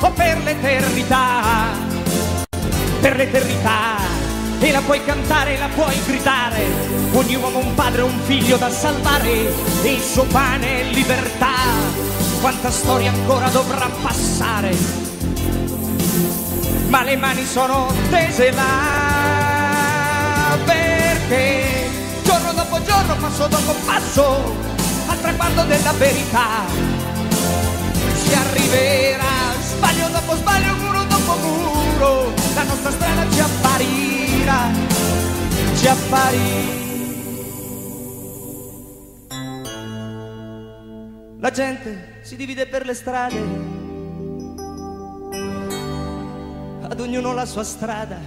o per l'eternità, e la puoi cantare, la puoi gridare, ogni uomo un padre, un figlio da salvare e il suo pane è libertà. Quanta storia ancora dovrà passare, ma le mani sono tese là, perché giorno dopo giorno, passo dopo passo, al traguardo della verità si arriverà, sbaglio dopo sbaglio, muro dopo muro, la nostra strada ci apparirà, ci apparirà. La gente si divide per le strade, ad ognuno la sua strada,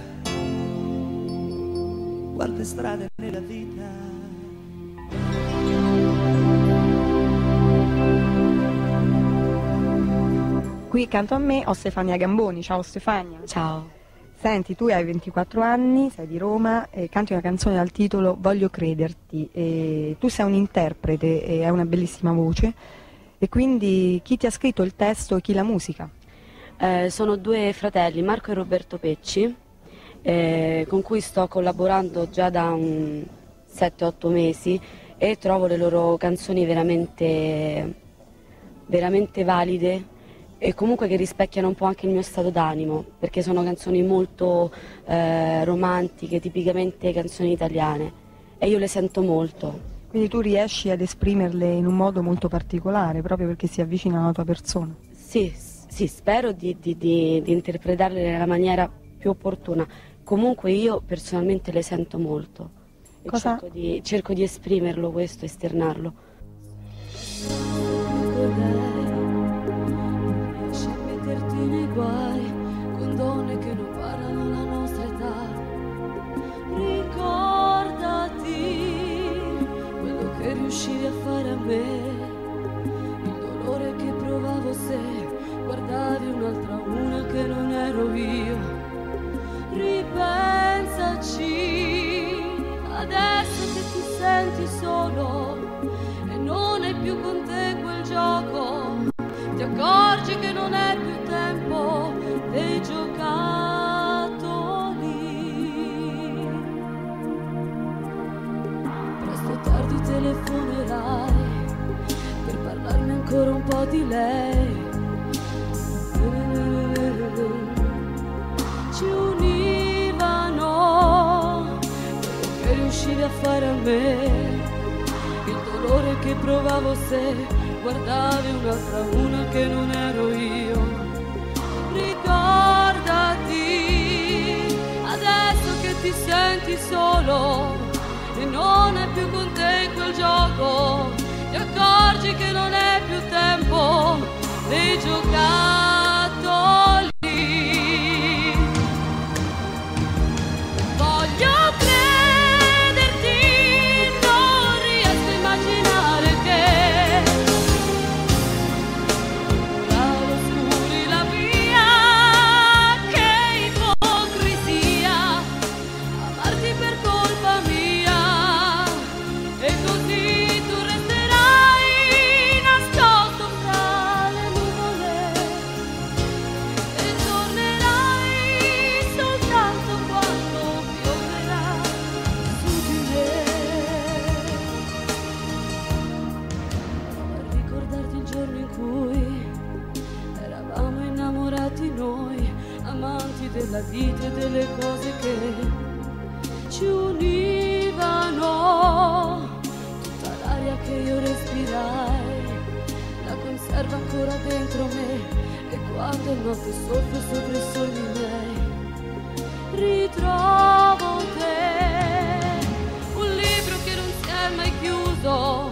quante strade nella vita. Qui accanto a me ho Stefania Gamboni. Ciao Stefania. Ciao. Senti, tu hai 24 anni, sei di Roma e canti una canzone dal titolo Voglio crederti. E tu sei un interprete e hai una bellissima voce, e quindi chi ti ha scritto il testo e chi la musica? Sono due fratelli, Marco e Roberto Pecci, con cui sto collaborando già da 7-8 mesi e trovo le loro canzoni veramente, veramente valide e comunque che rispecchiano un po' anche il mio stato d'animo, perché sono canzoni molto romantiche, tipicamente canzoni italiane, e io le sento molto. Quindi tu riesci ad esprimerle in un modo molto particolare, proprio perché si avvicinano alla tua persona? Sì, spero di interpretarle nella maniera più opportuna. Comunque io personalmente le sento molto e cerco di esprimerlo questo, esternarlo. Riesci a metterti nei guai con donne che non parlano la nostra età. Ricordati quello che riuscivi a fare a me, il dolore che provavo se guardavi un'altra, una che non ero io. Ripensaci adesso che ti senti solo e non hai più con te quel gioco, ti accorgi che non è più tempo dei giocattoli. Presto o tardi telefonerai per parlarmi ancora un po' di lei. Ci univano quello che riuscivi a fare a me, il dolore che provavo se guardavi un'altra, una che non ero io. Ricordati adesso che ti senti solo e non è più con te quel gioco, ti accorgi che non è più tempo dei giocattoli. Voglio crederti, non riesco a immaginare che ora lo scuri la via, che ipocrisia, amarti per colpa mia, e così tu resterai nascosto fra le nuvole e tornerai soltanto quando pioverà su di me. A ricordarti il giorno in cui eravamo innamorati noi, amanti della vita e delle cose che ci univano. Tutta l'aria che io respirai la conserva ancora dentro me, e quando il notte soffia sopra i sogni miei ritrovo te. Un libro che non si è mai chiuso,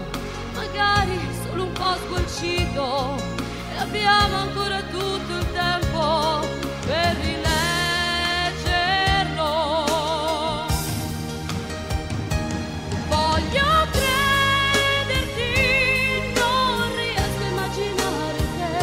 magari solo un po' sgualcito, e abbiamo ancora tutto il tempo per rileggerlo. Voglio crederti, non riesco a immaginare te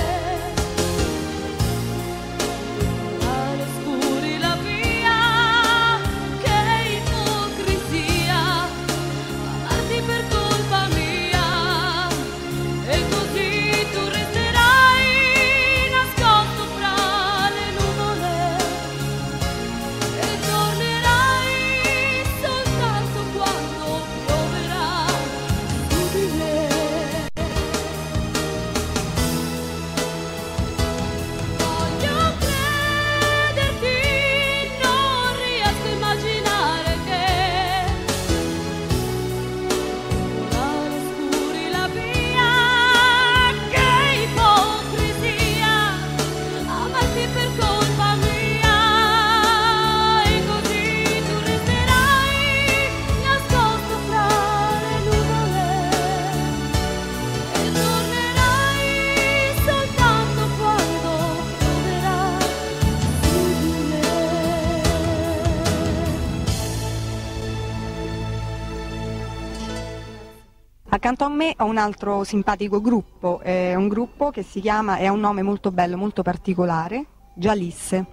Accanto a me ho un altro simpatico gruppo, è un gruppo che si chiama, è un nome molto bello, molto particolare, Gialisse.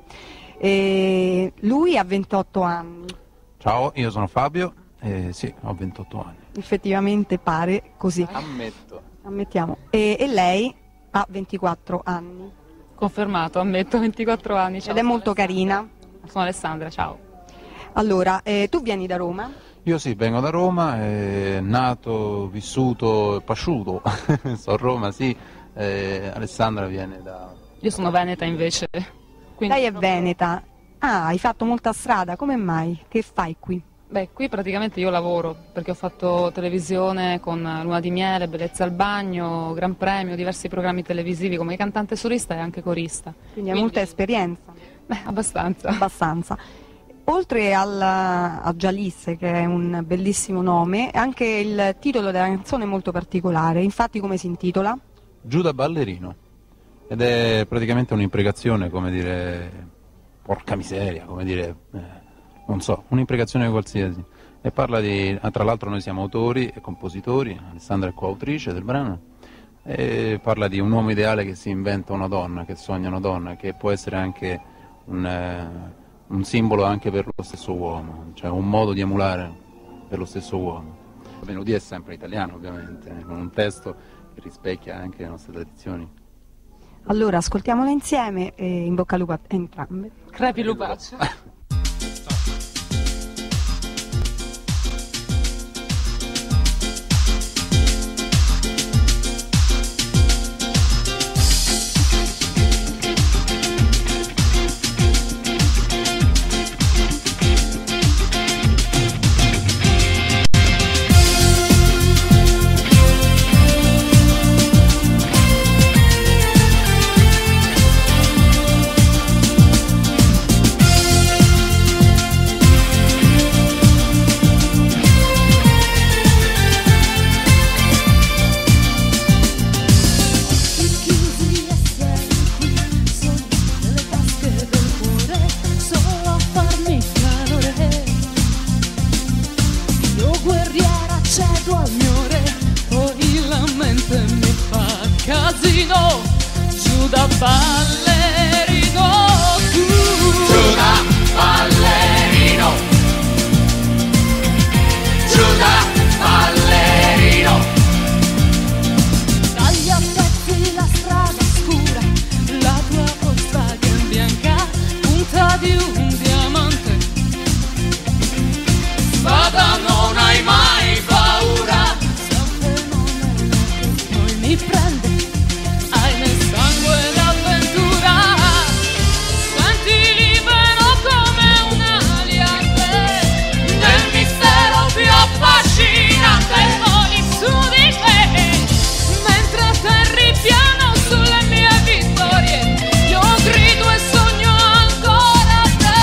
Lui ha 28 anni. Ciao, io sono Fabio, sì, ho 28 anni. Effettivamente pare così. Ammetto. Ammettiamo. E lei ha 24 anni. Confermato, ammetto, 24 anni. Ciao, ed è molto carina. Sono Alessandra, ciao. Allora, tu vieni da Roma? Io sì, vengo da Roma, nato, vissuto, pasciuto, sono a Roma, sì. Alessandra viene da... Io sono veneta invece. Quindi... Lei è veneta. Ah, hai fatto molta strada, come mai? Che fai qui? Beh, qui praticamente io lavoro, perché ho fatto televisione con Luna di Miele, Bellezza al Bagno, Gran Premio, diversi programmi televisivi come cantante solista e anche corista. Quindi hai molta esperienza? Beh, abbastanza. Abbastanza. Oltre a Gialisse, che è un bellissimo nome, anche il titolo della canzone è molto particolare. Infatti come si intitola? Giuda Ballerino. Ed è praticamente un'imprecazione, come dire, porca miseria, come dire, non so, un'imprecazione qualsiasi. E parla di, tra l'altro noi siamo autori e compositori, Alessandra è coautrice del brano, e parla di un uomo ideale che si inventa una donna, che sogna una donna, che può essere anche un simbolo anche per lo stesso uomo, cioè un modo di emulare per lo stesso uomo. La melodia è sempre italiana ovviamente, con un testo che rispecchia anche le nostre tradizioni. Allora ascoltiamola insieme e in bocca al lupo a entrambe. Crepi lupaccio. Sulle mie vittorie, io grido e sogno ancora te.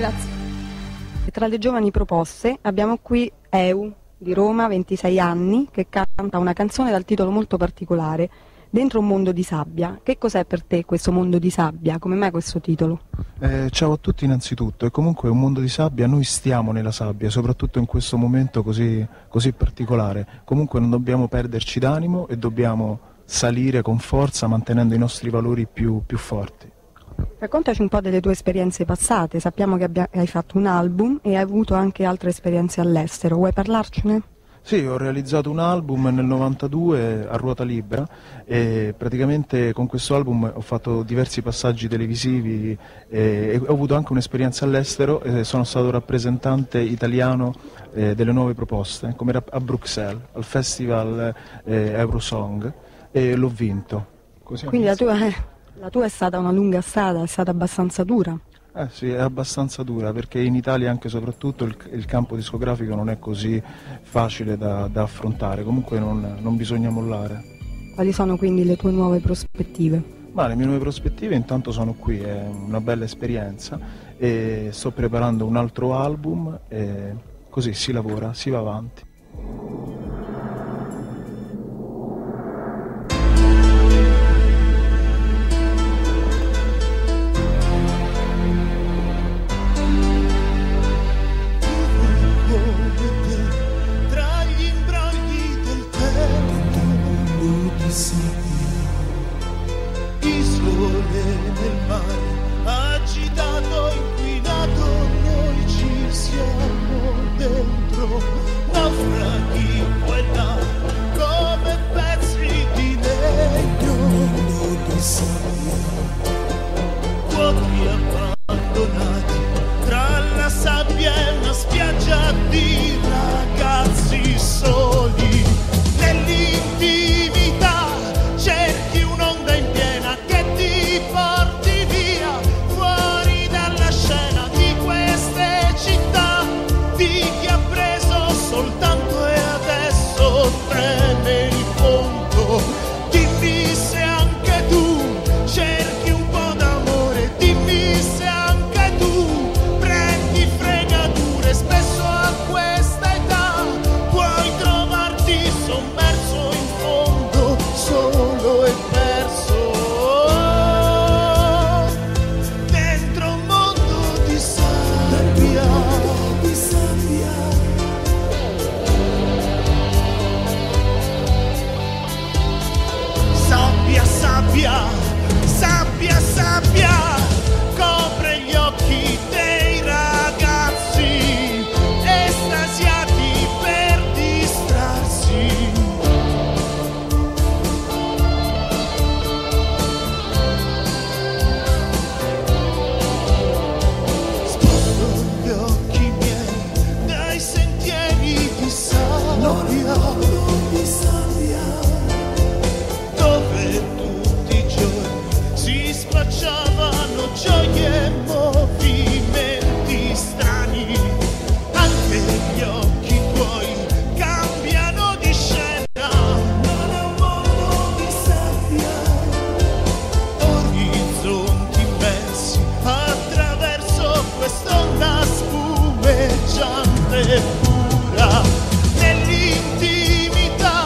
Grazie. E tra le giovani proposte abbiamo qui Eu di Roma, 26 anni, che canta una canzone dal titolo molto particolare, Dentro un mondo di sabbia. Che cos'è per te questo mondo di sabbia? Come mai questo titolo? Ciao a tutti innanzitutto, e comunque è un mondo di sabbia, noi stiamo nella sabbia, soprattutto in questo momento così particolare. Comunque non dobbiamo perderci d'animo e dobbiamo salire con forza mantenendo i nostri valori più forti. Raccontaci un po' delle tue esperienze passate, sappiamo che hai fatto un album e hai avuto anche altre esperienze all'estero, vuoi parlarcene? Sì, ho realizzato un album nel 92 a ruota libera e praticamente con questo album ho fatto diversi passaggi televisivi e ho avuto anche un'esperienza all'estero e sono stato rappresentante italiano delle nuove proposte, come a Bruxelles, al festival Eurosong, e l'ho vinto. Così. Quindi la tua è stata una lunga strada, è stata abbastanza dura. Sì, è abbastanza dura perché in Italia anche soprattutto il campo discografico non è così facile da affrontare, comunque non bisogna mollare. Quali sono quindi le tue nuove prospettive? Ma le mie nuove prospettive intanto sono qui, è una bella esperienza e sto preparando un altro album e così si lavora, si va avanti. Isole nel mare, agitato, inquinato, noi ci siamo dentro, naufraghi qua e là, come pezzi di legno, di sabbia, vuoti abbandonati, tra la sabbia e una spiaggia di ragazzi soli, nell'intimità cerchi un'onda in piena che ti porti via, fuori dalla scena di queste città, di chi ha preso soltanto e adesso treme il conto. Dimmi se anche tu cerchi un po' d'amore, dimmi se anche tu prendi fregature, spesso a questa età puoi trovarti sommerso in fondo, solo e perso dentro un mondo di sabbia, di sabbia. Sabbia, sabbia, sabbia, sabbia, copre gli occhi dei ragazzi, estasiati per distrarsi. Sposto gli occhi miei dai sentieri di sabbia, di sabbia, dove tutti i giorni si spacciavano gioie e movimenti strani. Anche gli occhi tuoi cambiano di scena, non è un mondo di sabbia, orizzonti immensi attraverso quest'onda spumeggiante e pura, nell'intimità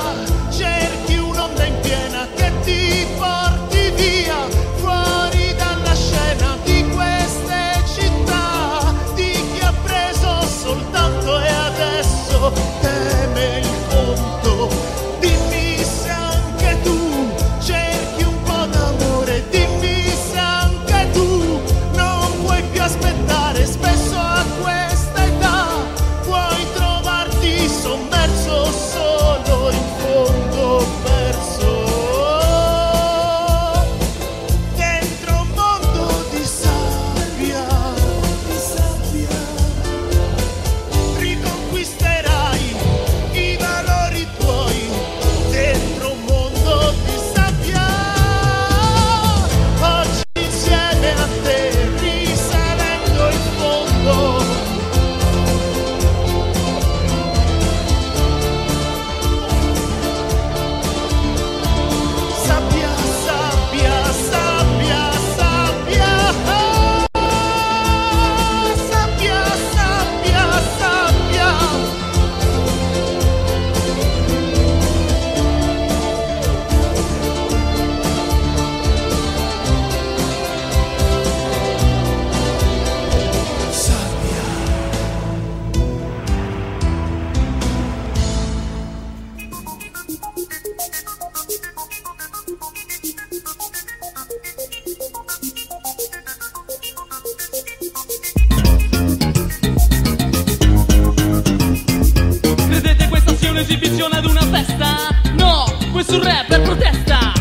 cerchi un'onda in piena che ti porti via, fuori dalla scena di queste esibizione ad una festa. No, questo è un rap per protesta.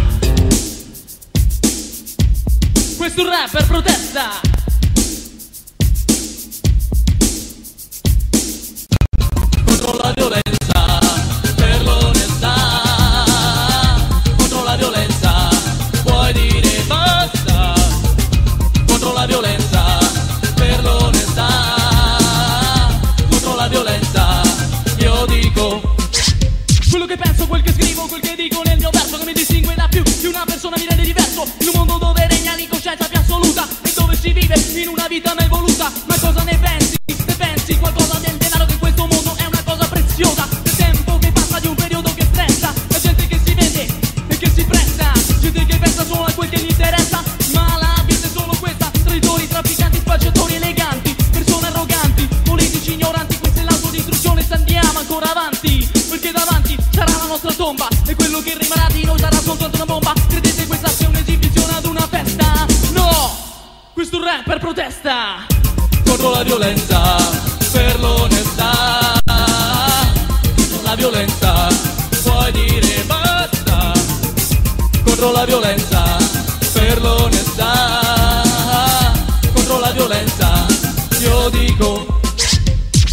Questo è un rap per protesta. Contro la violenza, per l'onestà. Contro la violenza, puoi dire basta. Contro la violenza, per l'onestà. Contro la violenza, io dico quello che penso, quel che scrivo, quel che dico nel mio verso, che mi distingue da più di una persona, mi rende diverso. In un mondo dove regna l'incoscienza più assoluta e dove si vive in una vita mai voluta. Ma cosa ne pensi? Ne pensi qualcosa del denaro, che in questo mondo è una cosa preziosa? Del tempo che passa, di un periodo che stressa, la gente che si vende e che si presta, gente che pensa solo a quel che gli interessa. Ma la vita è solo questa: traditori, trafficanti, spacciatori eleganti, persone arroganti, politici ignoranti. Questa è l'autodistruzione, se andiamo ancora avanti, perché davanti sarà la nostra tomba e quello che rimarrà di noi sarà soltanto una bomba. Credete questa sia un'esibizione ad una festa? No, questo è un rap per protesta. Contro la violenza, per l'onestà. Contro la violenza, puoi dire basta. Contro la violenza, per l'onestà. Contro la violenza, io dico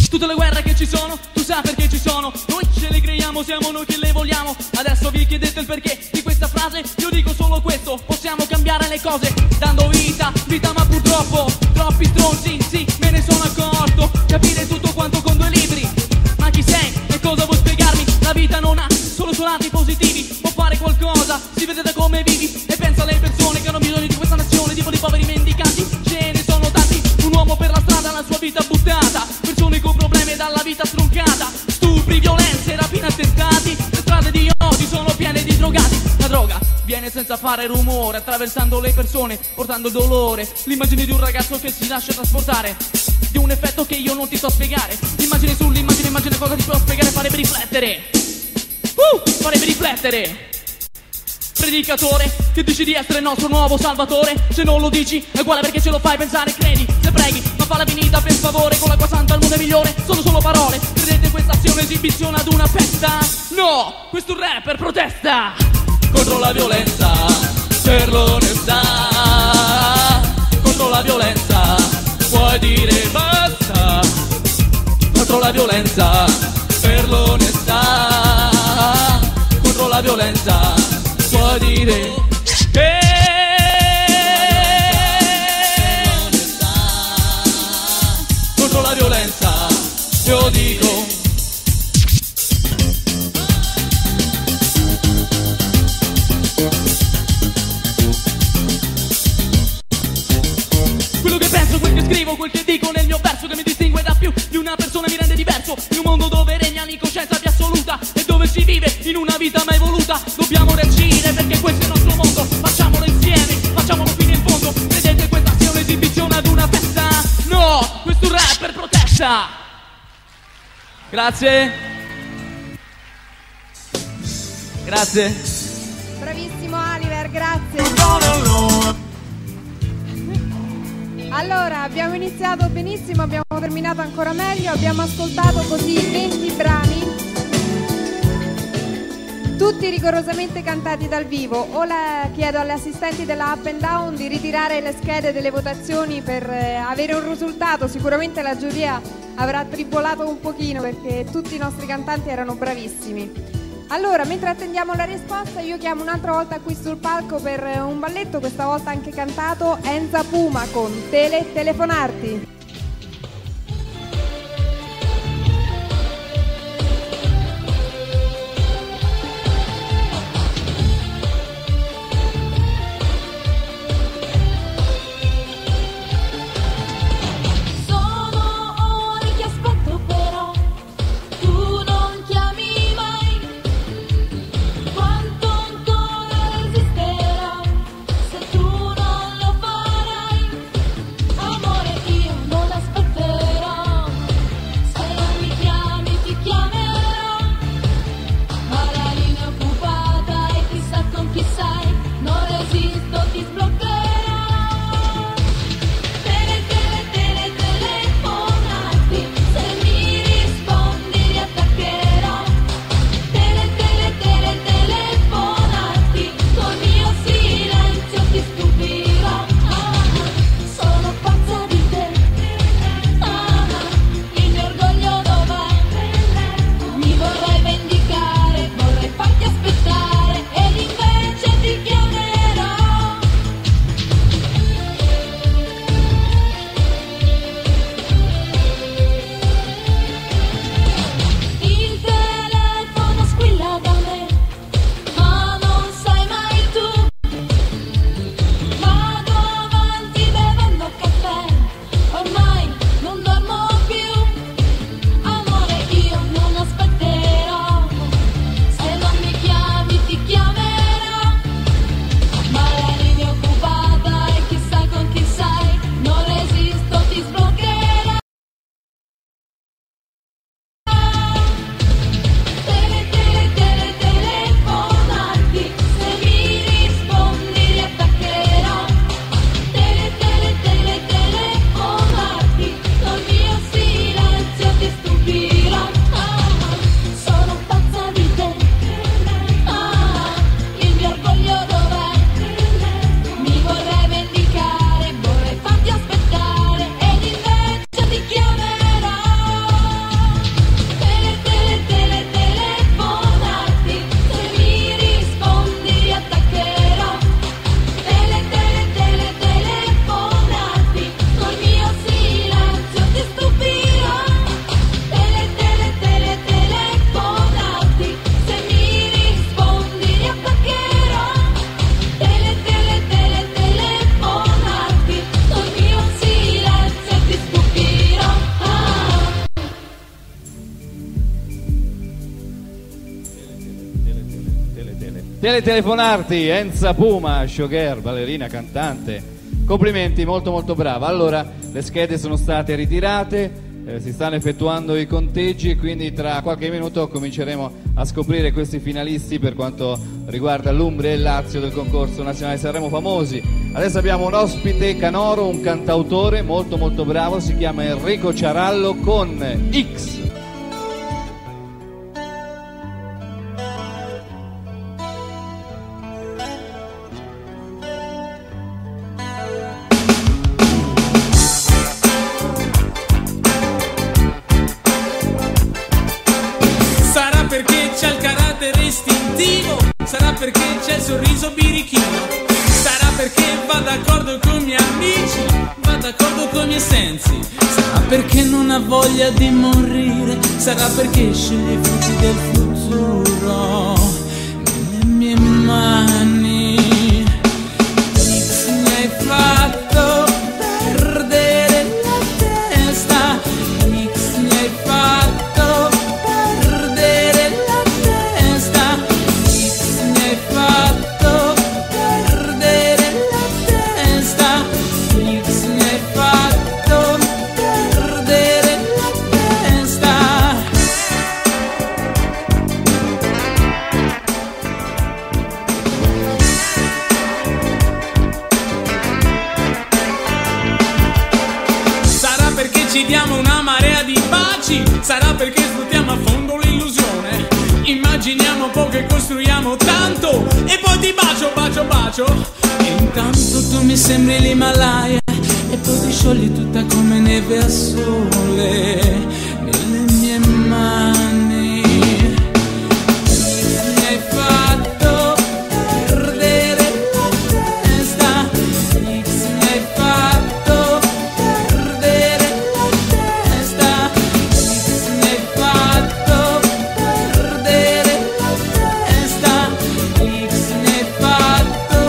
tutte le guerre che ci sono, tu sai perché ci sono. Noi ce le creiamo, siamo noi che le vogliamo. Adesso vi chiedete il perché di questa frase. Io dico solo questo: possiamo cambiare le cose dando vita, ma purtroppo troppi stronzi, sì, me ne sono accorto. Capire tutto quanto con 2 libri. Ma chi sei e cosa vuoi spiegarmi? La vita non ha solo lati positivi, può fare qualcosa, si vede da come vivi. E pensa alle persone che hanno bisogno di questa nazione, tipo di poveri mendicanti, ce ne sono tanti. Un uomo per la strada, la sua vita buttata, persone con problemi dalla vita stroncata, stupri, violenze, rapine, attentati. Le strade di oggi sono piene di drogati. La droga viene senza fare rumore, attraversando le persone, portando il dolore. L'immagine di un ragazzo che si lascia trasportare, di un effetto che io non ti so spiegare. Immagine sull'immagine, immagine cosa ti può spiegare. Farebbe riflettere, farebbe riflettere. Predicatore che dici di essere il nostro nuovo salvatore, se non lo dici è uguale perché ce lo fai pensare. Credi, se preghi, ma fa la venita per favore. Con l'acqua santa il mondo è migliore, sono solo parole. Credete questa sia un'esibizione ad una festa? No, questo è un rap per protesta. Contro la violenza, per l'onestà. Contro la violenza, puoi dire basta. Contro la violenza, per l'onestà. Contro la violenza, puoi dire contro la violenza, io dico quello che penso, quel che scrivo, quel che dico nel mio verso, che mi distingue da più di una persona, mi rende diverso. In un mondo dove regna l'incoscienza più assoluta e dove si vive in una vita mai voluta. Dobbiamo reagire perché questo è il nostro mondo, facciamolo insieme, facciamolo fino in fondo. Credete questa sia un'esibizione ad una festa? No, questo è un rap per protesta. Grazie. Grazie. Bravissimo Oliver, grazie. Allora, abbiamo iniziato benissimo, abbiamo terminato ancora meglio, abbiamo ascoltato così 20 brani, tutti rigorosamente cantati dal vivo. Ora chiedo alle assistenti della Up and Down di ritirare le schede delle votazioni per avere un risultato. Sicuramente la giuria avrà tribolato un pochino perché tutti i nostri cantanti erano bravissimi. Allora, mentre attendiamo la risposta, io chiamo un'altra volta qui sul palco per un balletto, questa volta anche cantato, Enza Puma con Telefonarti. Amore, io Teletelefonarti, Enza Puma, showgirl, ballerina, cantante. Complimenti, molto molto brava. Allora, le schede sono state ritirate, si stanno effettuando i conteggi e quindi tra qualche minuto cominceremo a scoprire questi finalisti per quanto riguarda l'Umbria e il Lazio del concorso nazionale Sanremo Famosi. Adesso abbiamo un ospite canoro, un cantautore molto molto bravo, si chiama Enrico Ciarallo con X. Sarà perché c'è il sorriso birichino, sarà perché va d'accordo con i miei amici, va d'accordo con i miei sensi, sarà perché non ha voglia di morire, sarà perché sceglie i frutti del futuro nelle mie mani. X mi hai fatto perdere la testa, X mi hai fatto perdere la testa, mi hai fatto perdere la testa, X mi hai fatto perdere la testa. Sarà perché ci diamo una marea di baci, sarà perché sfruttiamo a fondo l'illusione, immaginiamo poco e costruiamo tanto e poi ti bacio, bacio, bacio e intanto tu mi sembri l'Himalaya e poi ti sciogli tutta come neve a sole nelle mie mani. Mi hai fatto perdere la testa, X mi hai fatto perdere la testa, X mi hai fatto perdere la testa, X mi hai fatto.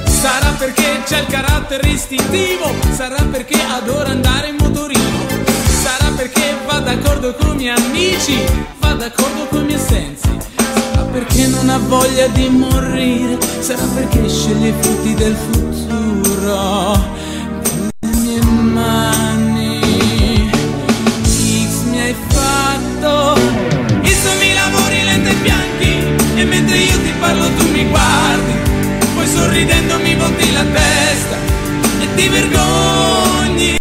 Sarà perché c'è il carattere istintivo, sarà perché adoro andare in motorino, sarà perché va d'accordo con i miei amici, va d'accordo con i miei sensi, sarà perché non ha voglia di morire, sarà perché sceglie i frutti del futuro nelle mie mani. X mi hai fatto, insommi lavori lenti e bianchi e mentre io ti parlo tu mi guardi, poi sorridendo mi volti la testa e ti vergogni.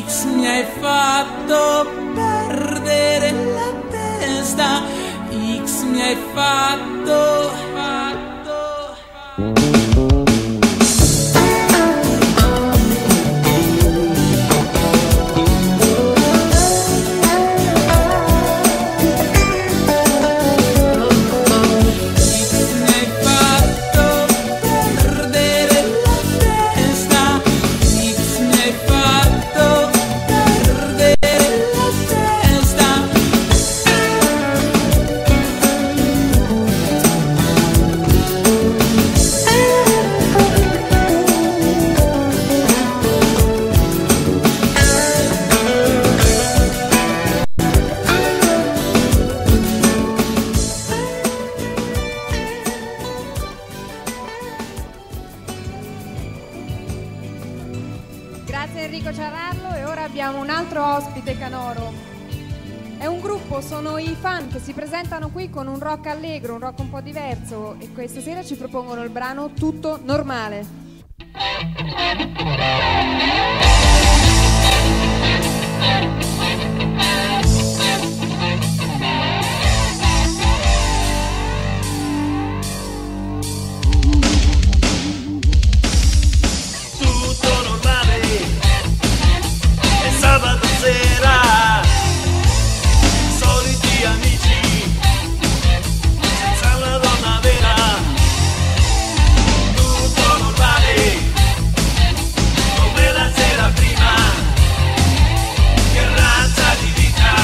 X mi hai fatto perdere la testa, X mi hai fatto. Grazie Enrico Ciarallo e ora abbiamo un altro ospite canoro. È un gruppo, sono i Fan che si presentano qui con un rock allegro, un rock un po' diverso e questa sera ci propongono il brano Tutto Normale. Tutto normale, è sabato sera, soliti amici, senza una donna vera. Tutto normale, come la sera prima, che razza di vita.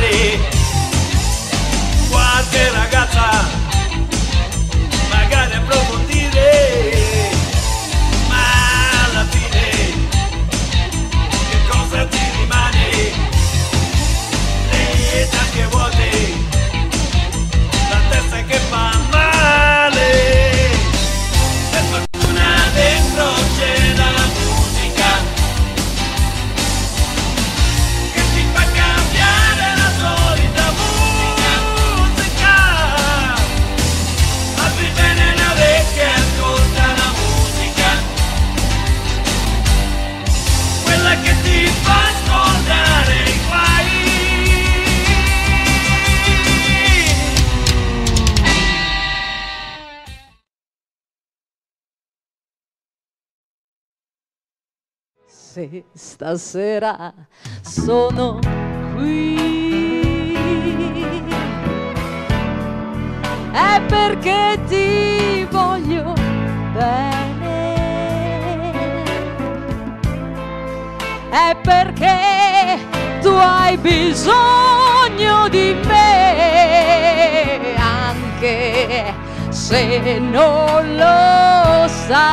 male. Qualche ragazza magari approfondire, ma alla fine che cosa ti rimane? Le tasche vuote, la testa che fa male. Per fortuna dentro c'è la musica che ti fa cambiare la solita musica. Apri bene le orecchie e ascolta la musica, quella che ti fa scordare i guai. Se stasera sono qui è perché ti voglio bene, è perché tu hai bisogno di me, anche se non lo sai.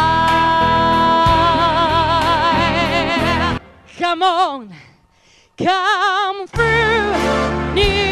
Come on, come through.